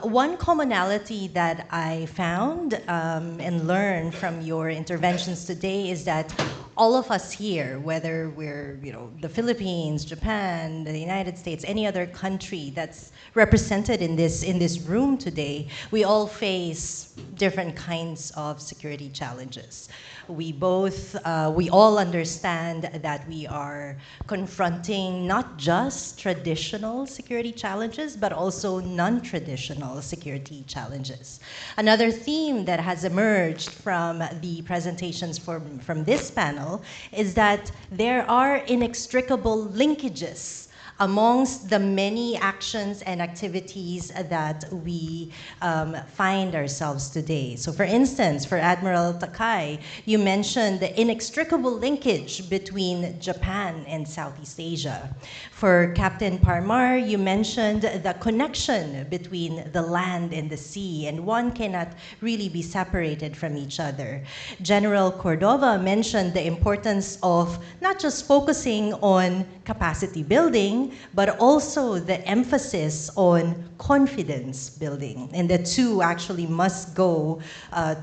One commonality that I found and learned from your interventions today is that all of us here, whether we're the Philippines, Japan, the United States, any other country that's represented in this room today, we all face different kinds of security challenges. We all understand that we are confronting not just traditional security challenges, but also non-traditional security challenges. Another theme that has emerged from the presentations from this panel is that there are inextricable linkages amongst the many actions and activities that we find ourselves today. So for instance, for Admiral Takei, you mentioned the inextricable linkage between Japan and Southeast Asia. For Captain Parmar, you mentioned the connection between the land and the sea, and one cannot really be separated from each other. General Cordova mentioned the importance of not just focusing on capacity building, but also the emphasis on confidence building. And the two actually must go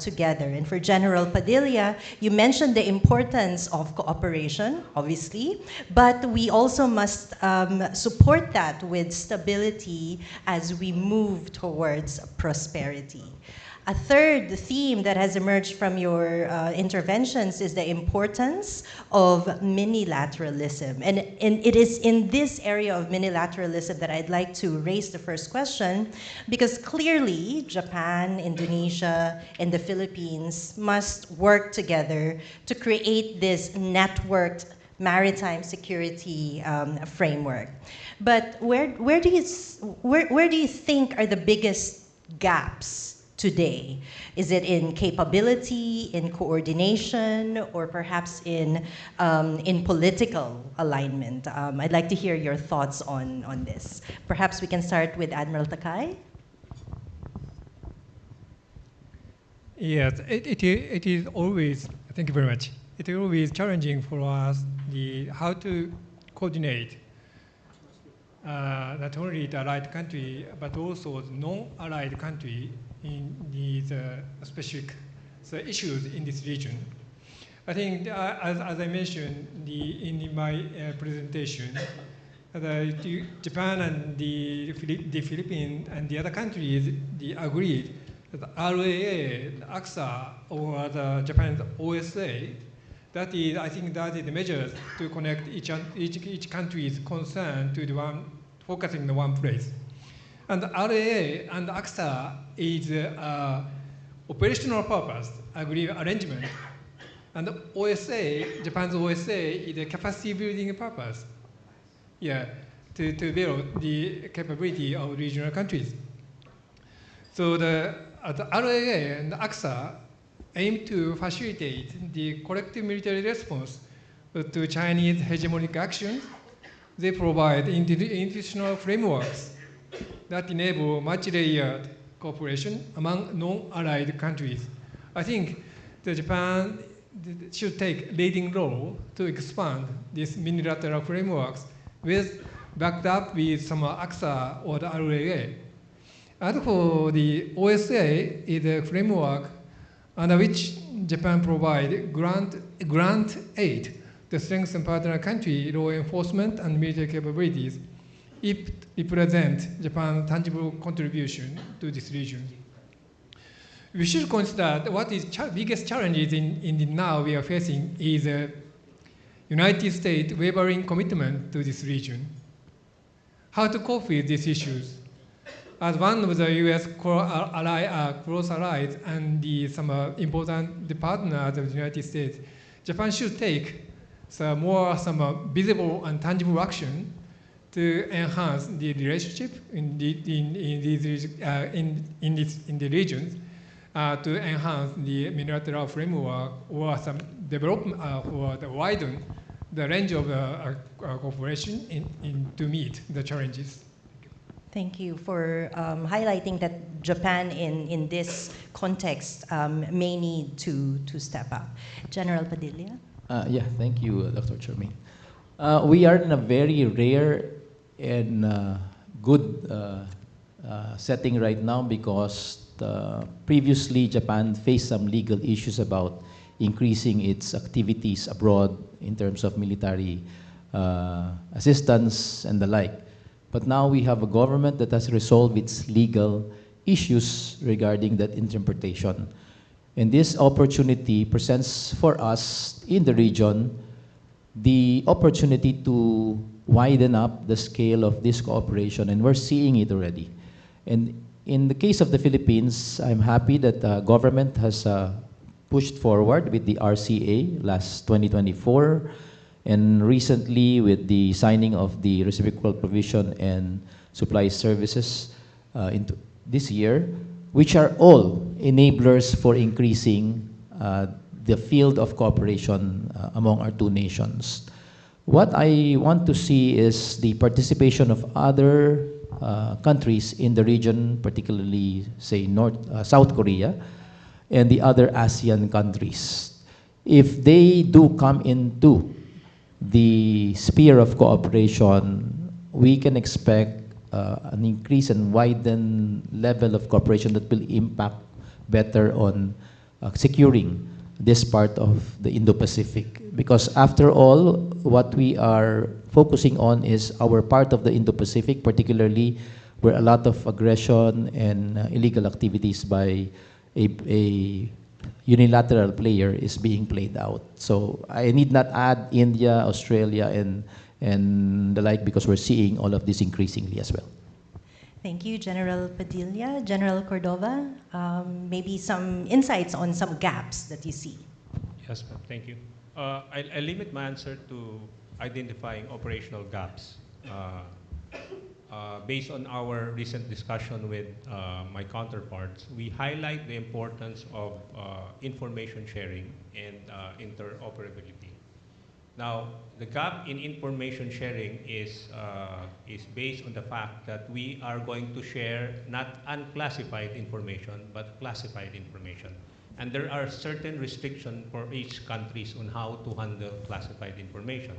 together. And for General Padilla, you mentioned the importance of cooperation, obviously, but we also must support that with stability as we move towards prosperity. A third theme that has emerged from your interventions is the importance of minilateralism. And it is in this area of minilateralism that I'd like to raise the first question, because clearly Japan, Indonesia, and the Philippines must work together to create this networked maritime security framework. But where do you think are the biggest gaps today? Is it in capability, in coordination, or perhaps in political alignment? I'd like to hear your thoughts on this. Perhaps we can start with Admiral Takei. Yes, it is always, thank you very much. It is always challenging for us how to coordinate not only the allied country, but also the non-allied country in these specific issues in this region. I think, as I mentioned in my presentation, Japan and the Philippines and the other countries agreed that RAA, the AXA, or the Japan's OSA, that is, I think that is the measures to connect each country's concern to the one, focusing on one place. And the RAA and AXA is operational purpose arrangement And OSA, Japan's OSA, is a capacity building purpose. Yeah, to build the capability of regional countries. So the RAA and AXA aim to facilitate the collective military response to Chinese hegemonic actions. They provide institutional frameworks that enable much-layered cooperation among non-allied countries. I think that Japan should take leading role to expand these multilateral frameworks backed up with some AXA or the RAA. And for the OSA is a framework under which Japan provides grant aid to strengthen partner country law enforcement and military capabilities. It represents Japan's tangible contribution to this region. We should consider what is biggest challenges in the now we are facing is United States wavering commitment to this region. How to cope with these issues? As one of the U.S. close allies and some important partners of the United States, Japan should take some visible and tangible action to enhance the relationship in the regions, to enhance the multilateral framework or some development or widen the range of cooperation to meet the challenges. Thank you for highlighting that Japan in this context may need to step up. General Padilla? Yeah, thank you, Dr. Charmaine. We are in a very rare and good setting right now because previously Japan faced some legal issues about increasing its activities abroad in terms of military assistance and the like. But now we have a government that has resolved its legal issues regarding that interpretation. And this opportunity presents for us in the region the opportunity to widen up the scale of this cooperation, and we're seeing it already. And in the case of the Philippines, I'm happy that the government has pushed forward with the RCA last 2024, and recently with the signing of the reciprocal provision and supply services into this year, which are all enablers for increasing the field of cooperation among our two nations. What I want to see is the participation of other countries in the region, particularly, say, South Korea, and the other ASEAN countries. If they do come into the sphere of cooperation, we can expect an increase and widen level of cooperation that will impact better on securing this part of the Indo-Pacific. Because after all, what we are focusing on is our part of the Indo-Pacific, particularly where a lot of aggression and illegal activities by a unilateral player is being played out. So I need not add India, Australia, and the like, because we're seeing all of this increasingly as well. Thank you, General Padilla. General Cordova, maybe some insights on some gaps that you see. Yes, ma'am. Thank you. I limit my answer to identifying operational gaps. Based on our recent discussion with my counterparts, we highlight the importance of information sharing and interoperability. Now, the gap in information sharing is based on the fact that we are going to share not unclassified information, but classified information. And there are certain restrictions for each country on how to handle classified information.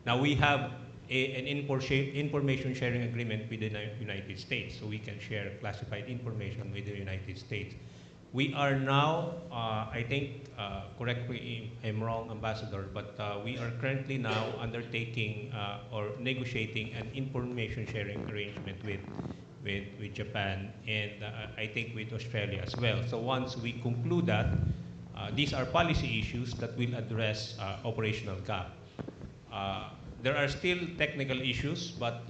Now, we have an information sharing agreement with the United States, so we can share classified information with the United States. We are now, I think, correct me if I'm wrong, Ambassador, but we are currently now undertaking or negotiating an information sharing arrangement with Japan and I think with Australia as well. So once we conclude that, these are policy issues that will address operational gap. There are still technical issues, but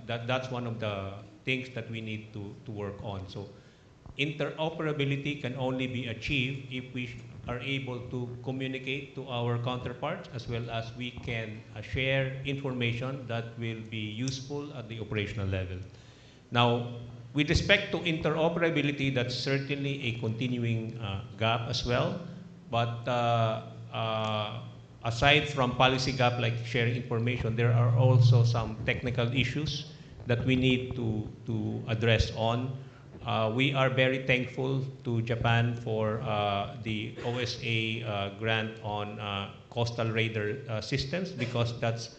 that's one of the things that we need to work on. So interoperability can only be achieved if we are able to communicate to our counterparts, as well as we can share information that will be useful at the operational level. Now, with respect to interoperability, that's certainly a continuing gap as well. But aside from policy gap like sharing information, there are also some technical issues that we need to address on. We are very thankful to Japan for the OSA grant on coastal radar systems, because that's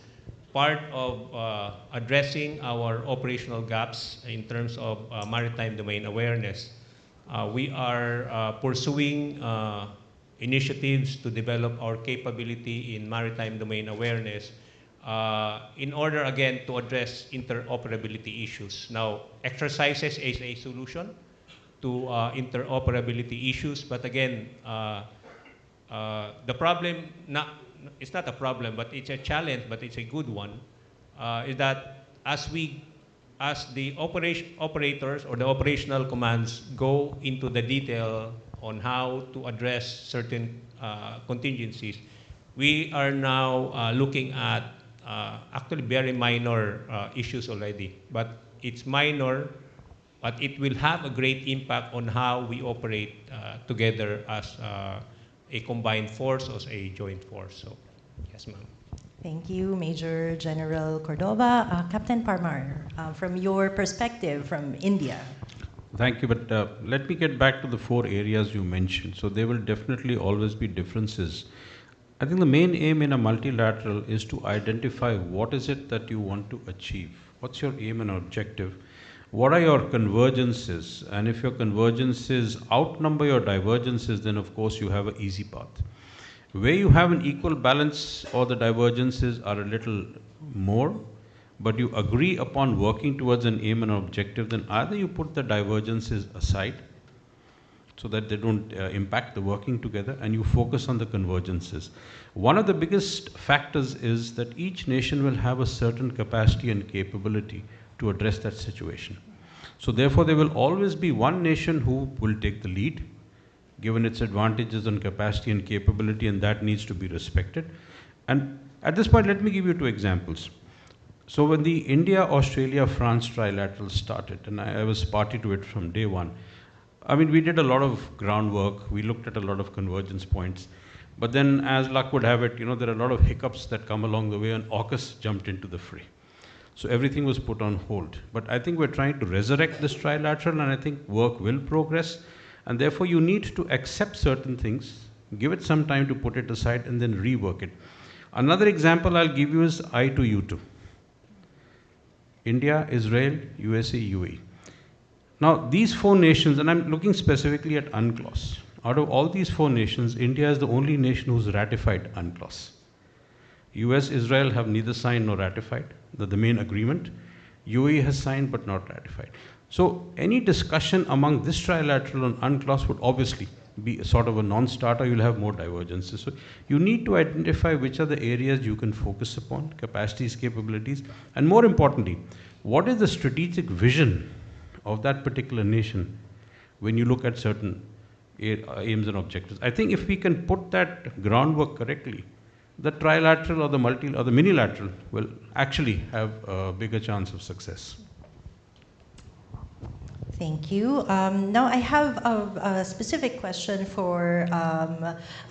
part of addressing our operational gaps in terms of maritime domain awareness. We are pursuing initiatives to develop our capability in maritime domain awareness in order, again, to address interoperability issues. Now, exercises is a solution to interoperability issues, but again, the problem, it's not a problem, but it's a challenge, but it's a good one, is that as the operators or the operational commands go into the detail on how to address certain contingencies, we are now looking at actually very minor issues already, but it's minor, but it will have a great impact on how we operate together as a combined force or a joint force. So, yes, ma'am. Thank you, Major General Cordova. Captain Parmar, from your perspective from India. Thank you, but let me get back to the 4 areas you mentioned. So there will definitely always be differences. I think the main aim in a multilateral is to identify what is it that you want to achieve. What's your aim and objective? What are your convergences? And if your convergences outnumber your divergences, then of course you have an easy path. Where you have an equal balance or the divergences are a little more, but you agree upon working towards an aim and objective, then either you put the divergences aside so that they don't impact the working together, and you focus on the convergences. One of the biggest factors is that each nation will have a certain capacity and capability to address that situation. So therefore there will always be one nation who will take the lead, given its advantages on capacity and capability, and that needs to be respected. And at this point, let me give you 2 examples. So when the India-Australia-France trilateral started, and I was party to it from day one, I mean, we did a lot of groundwork, we looked at a lot of convergence points, but then as luck would have it, you know, there are a lot of hiccups that come along the way, and AUKUS jumped into the fray. So everything was put on hold. But I think we're trying to resurrect this trilateral, and I think work will progress, and therefore you need to accept certain things, give it some time to put it aside, and then rework it. Another example I'll give you is I2U2. India, Israel, USA, UAE. Now, these 4 nations, and I'm looking specifically at UNCLOS. Out of all these 4 nations, India is the only nation who's ratified UNCLOS. US, Israel have neither signed nor ratified the main agreement. UAE has signed but not ratified. So any discussion among this trilateral on UNCLOS would obviously be a sort of a non-starter. You'll have more divergences. So you need to identify which are the areas you can focus upon, capacities, capabilities, and more importantly, what is the strategic vision of that particular nation when you look at certain aims and objectives. I think if we can put that groundwork correctly, the trilateral or the multi or the minilateral will actually have a bigger chance of success. Thank you. Now I have a specific question for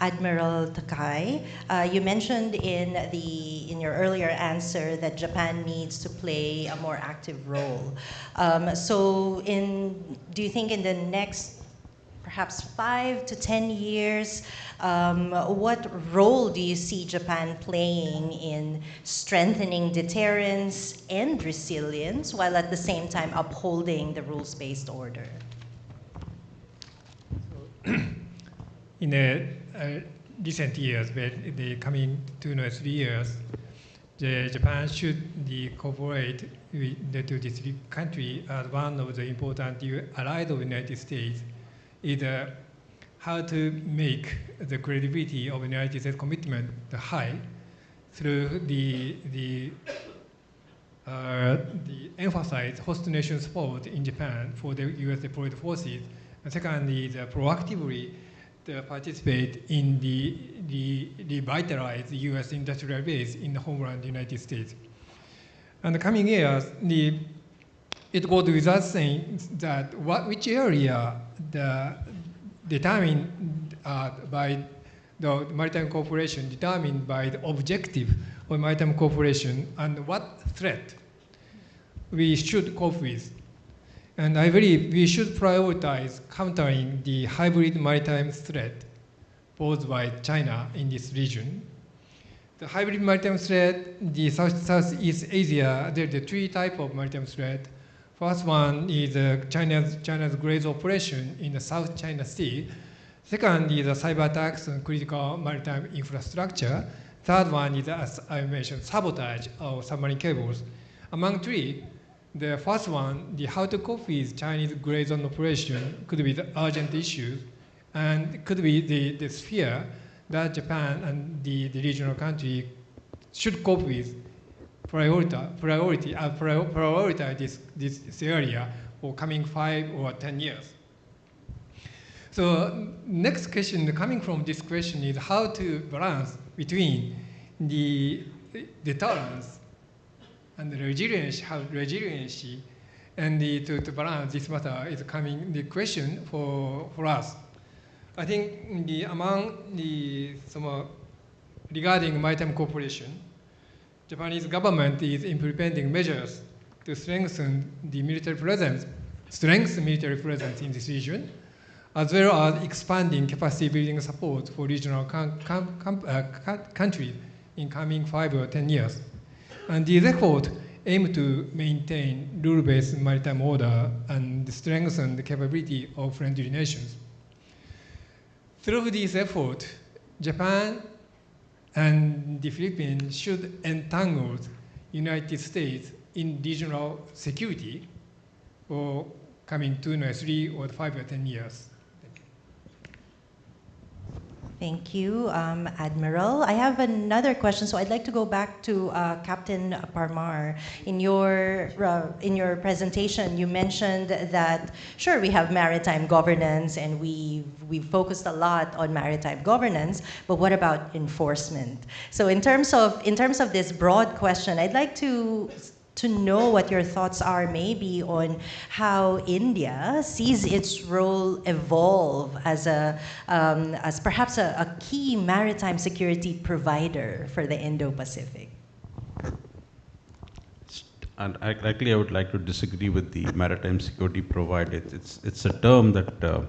Admiral Takei. You mentioned in your earlier answer that Japan needs to play a more active role. Do you think in the next perhaps 5 to 10 years, what role do you see Japan playing in strengthening deterrence and resilience while at the same time upholding the rules-based order? In the recent years, the coming 2 or 3 years, Japan should cooperate with this country as one of the important allies of the United States. Is how to make the credibility of the United States commitment high through the emphasize host nation support in Japan for the U.S. deployed forces. And secondly, the proactively participate in the revitalized U.S. industrial base in the homeland United States. And the coming years, it goes without saying that which area determined by the Maritime Corporation, determined by the objective of Maritime Corporation, and what threat we should cope with. And I believe we should prioritize countering the hybrid maritime threat posed by China in this region. The hybrid maritime threat, the Southeast Asia, there are the three types of maritime threat. First one is China's graze operation in the South China Sea. Second is the cyber attacks on critical maritime infrastructure. Third one is, as I mentioned, sabotage of submarine cables. Among three, the first one, the how to cope with Chinese gray zone operation, could be the urgent issue, and could be the sphere that Japan and the regional country should cope with, prioritize this area for coming 5 or 10 years. So next question coming from this question is how to balance between the tolerance and the resiliency, and to balance this matter is coming the question for us. I think regarding Maritime Corporation, Japanese government is implementing measures to strengthen military presence in this region, as well as expanding capacity building support for regional countries in coming 5 or 10 years. And these efforts aim to maintain rule-based maritime order and strengthen the capability of friendly nations. Through this effort, Japan and the Philippines should entangle United States in regional security for coming 2, 3, or 5 or 10 years. Thank you, Admiral. I have another question, so I'd like to go back to Captain Parmar. In your presentation, you mentioned that, sure, we have maritime governance, and we've focused a lot on maritime governance, but what about enforcement? So in terms of this broad question, I'd like to know what your thoughts are maybe on how India sees its role evolve as perhaps a key maritime security provider for the Indo-Pacific. And actually, I would like to disagree with the maritime security provider. It's a term that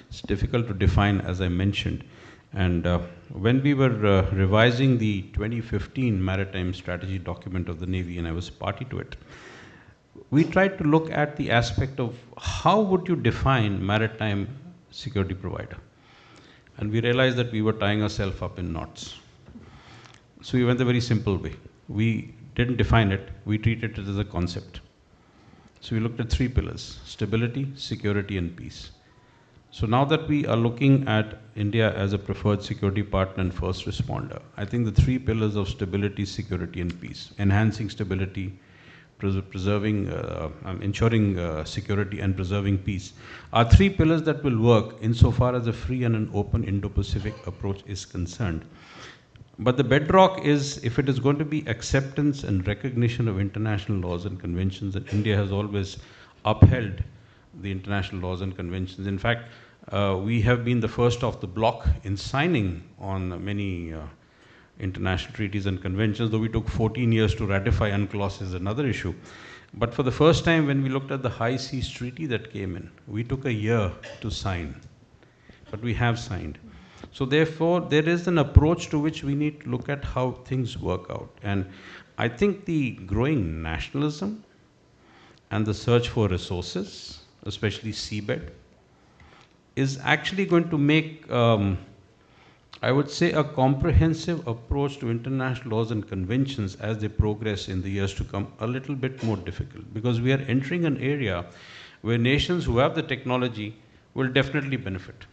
it's difficult to define, as I mentioned. And when we were revising the 2015 Maritime Strategy document of the Navy, and I was party to it, we tried to look at the aspect of how would you define maritime security provider. And we realized that we were tying ourselves up in knots. So we went the very simple way. We didn't define it, we treated it as a concept. So we looked at 3 pillars: stability, security, and peace. So now that we are looking at India as a preferred security partner and first responder, I think the 3 pillars of stability, security, and peace, enhancing stability, ensuring security, and preserving peace, are 3 pillars that will work insofar as a free and an open Indo-Pacific approach is concerned. But the bedrock is, if it is going to be acceptance and recognition of international laws and conventions, and India has always upheld the international laws and conventions. In fact, we have been the first off the block in signing on many international treaties and conventions, though we took 14 years to ratify. UNCLOS is another issue. But for the first time, when we looked at the High Seas Treaty that came in, we took a year to sign. But we have signed. So therefore, there is an approach to which we need to look at how things work out. And I think the growing nationalism and the search for resources, especially seabed, is actually going to make, I would say, a comprehensive approach to international laws and conventions as they progress in the years to come a little bit more difficult, because we are entering an area where nations who have the technology will definitely benefit.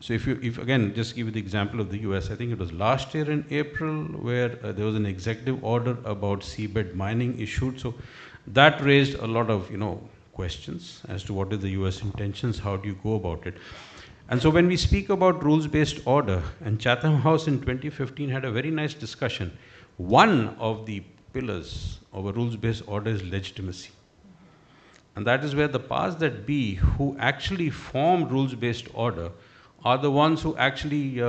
So if again, just give you the example of the US, I think it was last year in April where there was an executive order about seabed mining issued. So that raised a lot of, questions as to what is the US intentions, how do you go about it. And so when we speak about rules-based order, and Chatham House in 2015 had a very nice discussion, one of the pillars of a rules-based order is legitimacy. And that is where the powers that be who actually form rules-based order are the ones who actually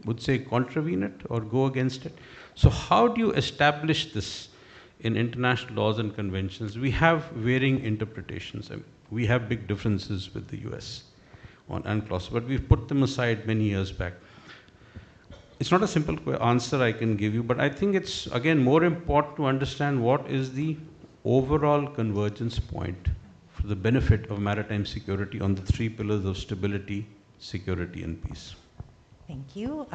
would say contravene it or go against it. So how do you establish this in international laws and conventions? We have varying interpretations. I mean, we have big differences with the US on UNCLOS, but we've put them aside many years back. It's not a simple answer I can give you, but I think it's, again, more important to understand what is the overall convergence point for the benefit of maritime security on the three pillars of stability, security, and peace. Thank you.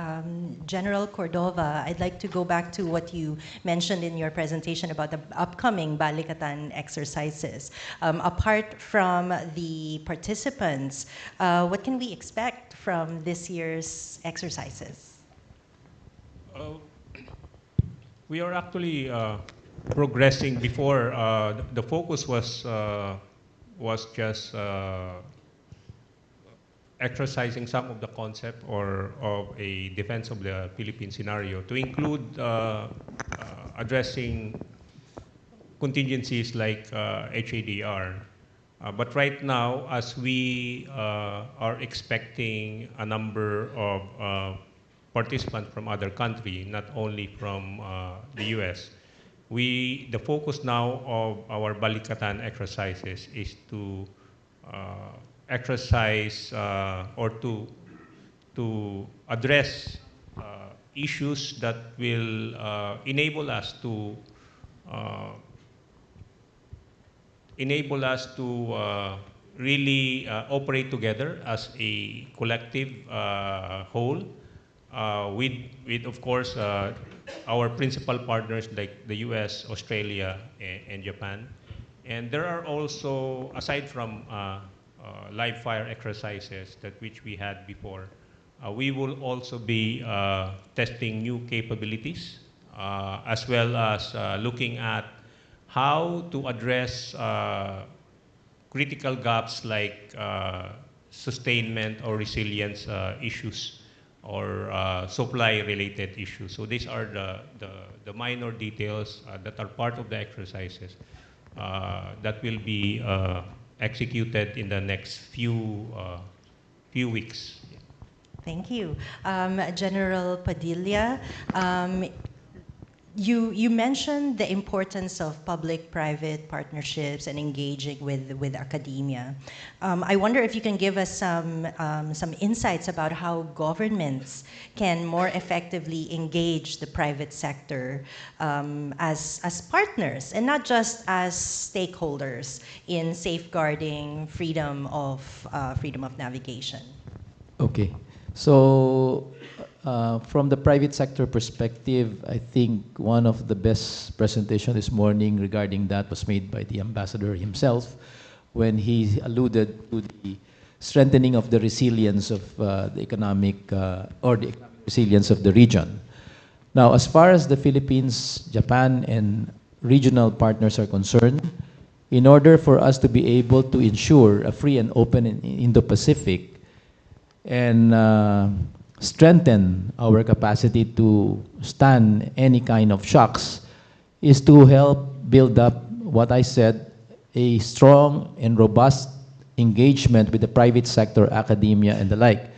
General Cordova, I'd like to go back to what you mentioned in your presentation about the upcoming Balikatan exercises. Apart from the participants, what can we expect from this year's exercises? We are actually progressing. Before, the focus was just exercising some of the concept or of a defense of the Philippine scenario to include addressing contingencies like HADR. But right now, as we are expecting a number of participants from other countries, not only from the US, the focus now of our Balikatan exercises is to exercise or to address issues that will enable us to really operate together as a collective whole with of course our principal partners like the US, Australia, and Japan. And there are also, aside from live fire exercises that which we had before, we will also be testing new capabilities as well as looking at how to address critical gaps like sustainment or resilience issues or supply-related issues. So these are the minor details that are part of the exercises that will be executed in the next few weeks. Thank you. General Padilla, you mentioned the importance of public-private partnerships and engaging with academia. I wonder if you can give us some insights about how governments can more effectively engage the private sector as partners and not just as stakeholders in safeguarding freedom of navigation. Okay. So from the private sector perspective, I think one of the best presentation this morning regarding that was made by the ambassador himself when he alluded to the strengthening of the resilience of the economic resilience of the region. Now, as far as the Philippines, Japan, and regional partners are concerned, in order for us to be able to ensure a free and open Indo-Pacific and strengthen our capacity to stand any kind of shocks is to help build up what I said, a strong and robust engagement with the private sector, academia, and the like.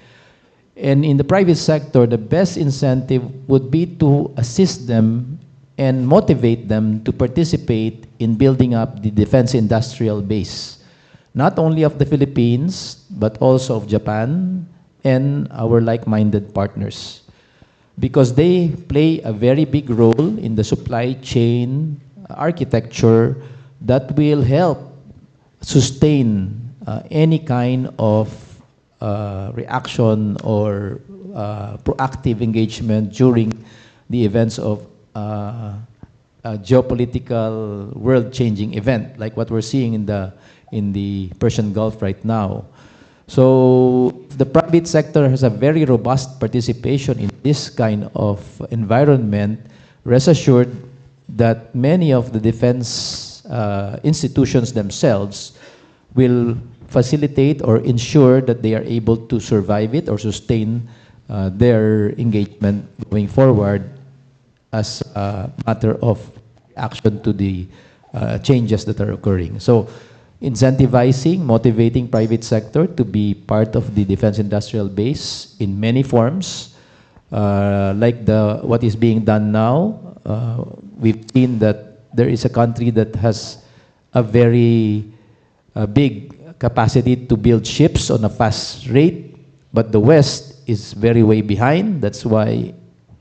And in the private sector, the best incentive would be to assist them and motivate them to participate in building up the defense industrial base, not only of the Philippines, but also of Japan and our like-minded partners, because they play a very big role in the supply chain architecture that will help sustain any kind of reaction or proactive engagement during the events of a geopolitical world-changing event like what we're seeing in the Persian Gulf right now. So the private sector has a very robust participation in this kind of environment. Rest assured that many of the defense institutions themselves will facilitate or ensure that they are able to survive it or sustain their engagement going forward as a matter of action to the changes that are occurring. So incentivizing, motivating private sector to be part of the defense industrial base in many forms, like what is being done now. We've seen that there is a country that has a very big capacity to build ships on a fast rate, but the West is very way behind. That's why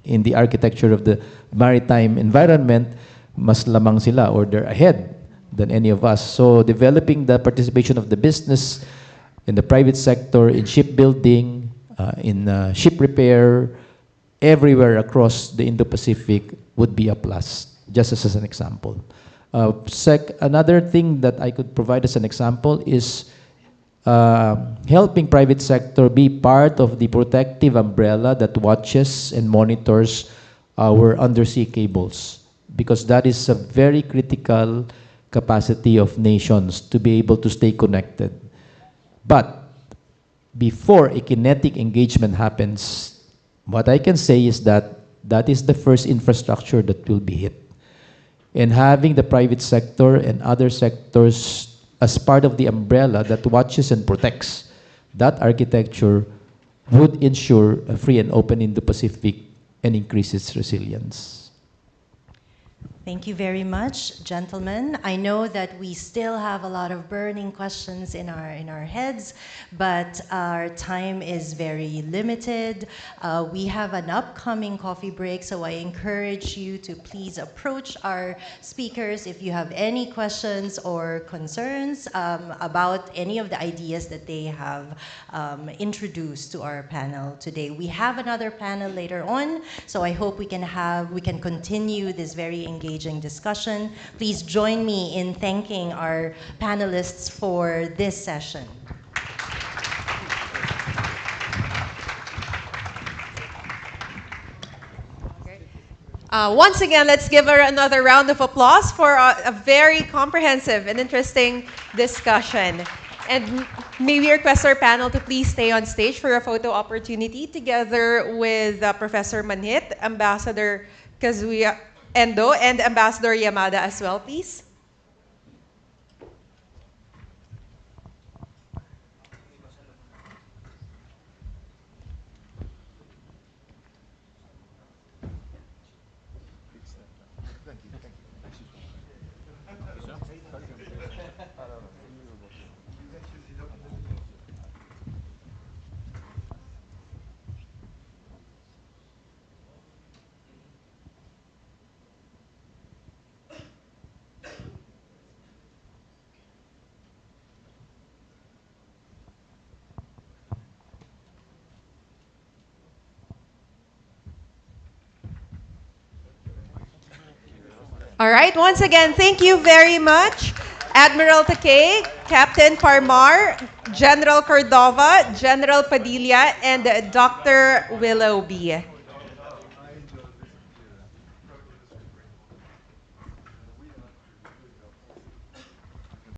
in the architecture of the maritime environment, mas lamang sila or they're ahead than any of us. So developing the participation of the business in the private sector, in shipbuilding, in ship repair, everywhere across the Indo-Pacific would be a plus, just as an example. Another thing that I could provide as an example is helping private sector be part of the protective umbrella that watches and monitors our undersea cables, because that is a very critical capacity of nations to be able to stay connected. But before a kinetic engagement happens, what I can say is that that is the first infrastructure that will be hit. And having the private sector and other sectors as part of the umbrella that watches and protects that architecture would ensure a free and open Indo-Pacific and increase its resilience. Thank you very much, gentlemen. I know that we still have a lot of burning questions in our heads, but our time is very limited. We have an upcoming coffee break, so I encourage you to please approach our speakers if you have any questions or concerns about any of the ideas that they have introduced to our panel today. We have another panel later on, so I hope we can continue this very engaging discussion. Please join me in thanking our panelists for this session. Once again, let's give her another round of applause for a very comprehensive and interesting discussion. And may we request our panel to please stay on stage for a photo opportunity together with Professor Manhit, Ambassador Kazuya Endo, and Ambassador Yamada as well, please. All right, once again, thank you very much, Admiral Takei, Captain Parmar, General Cordova, General Padilla, and Dr. Willoughby.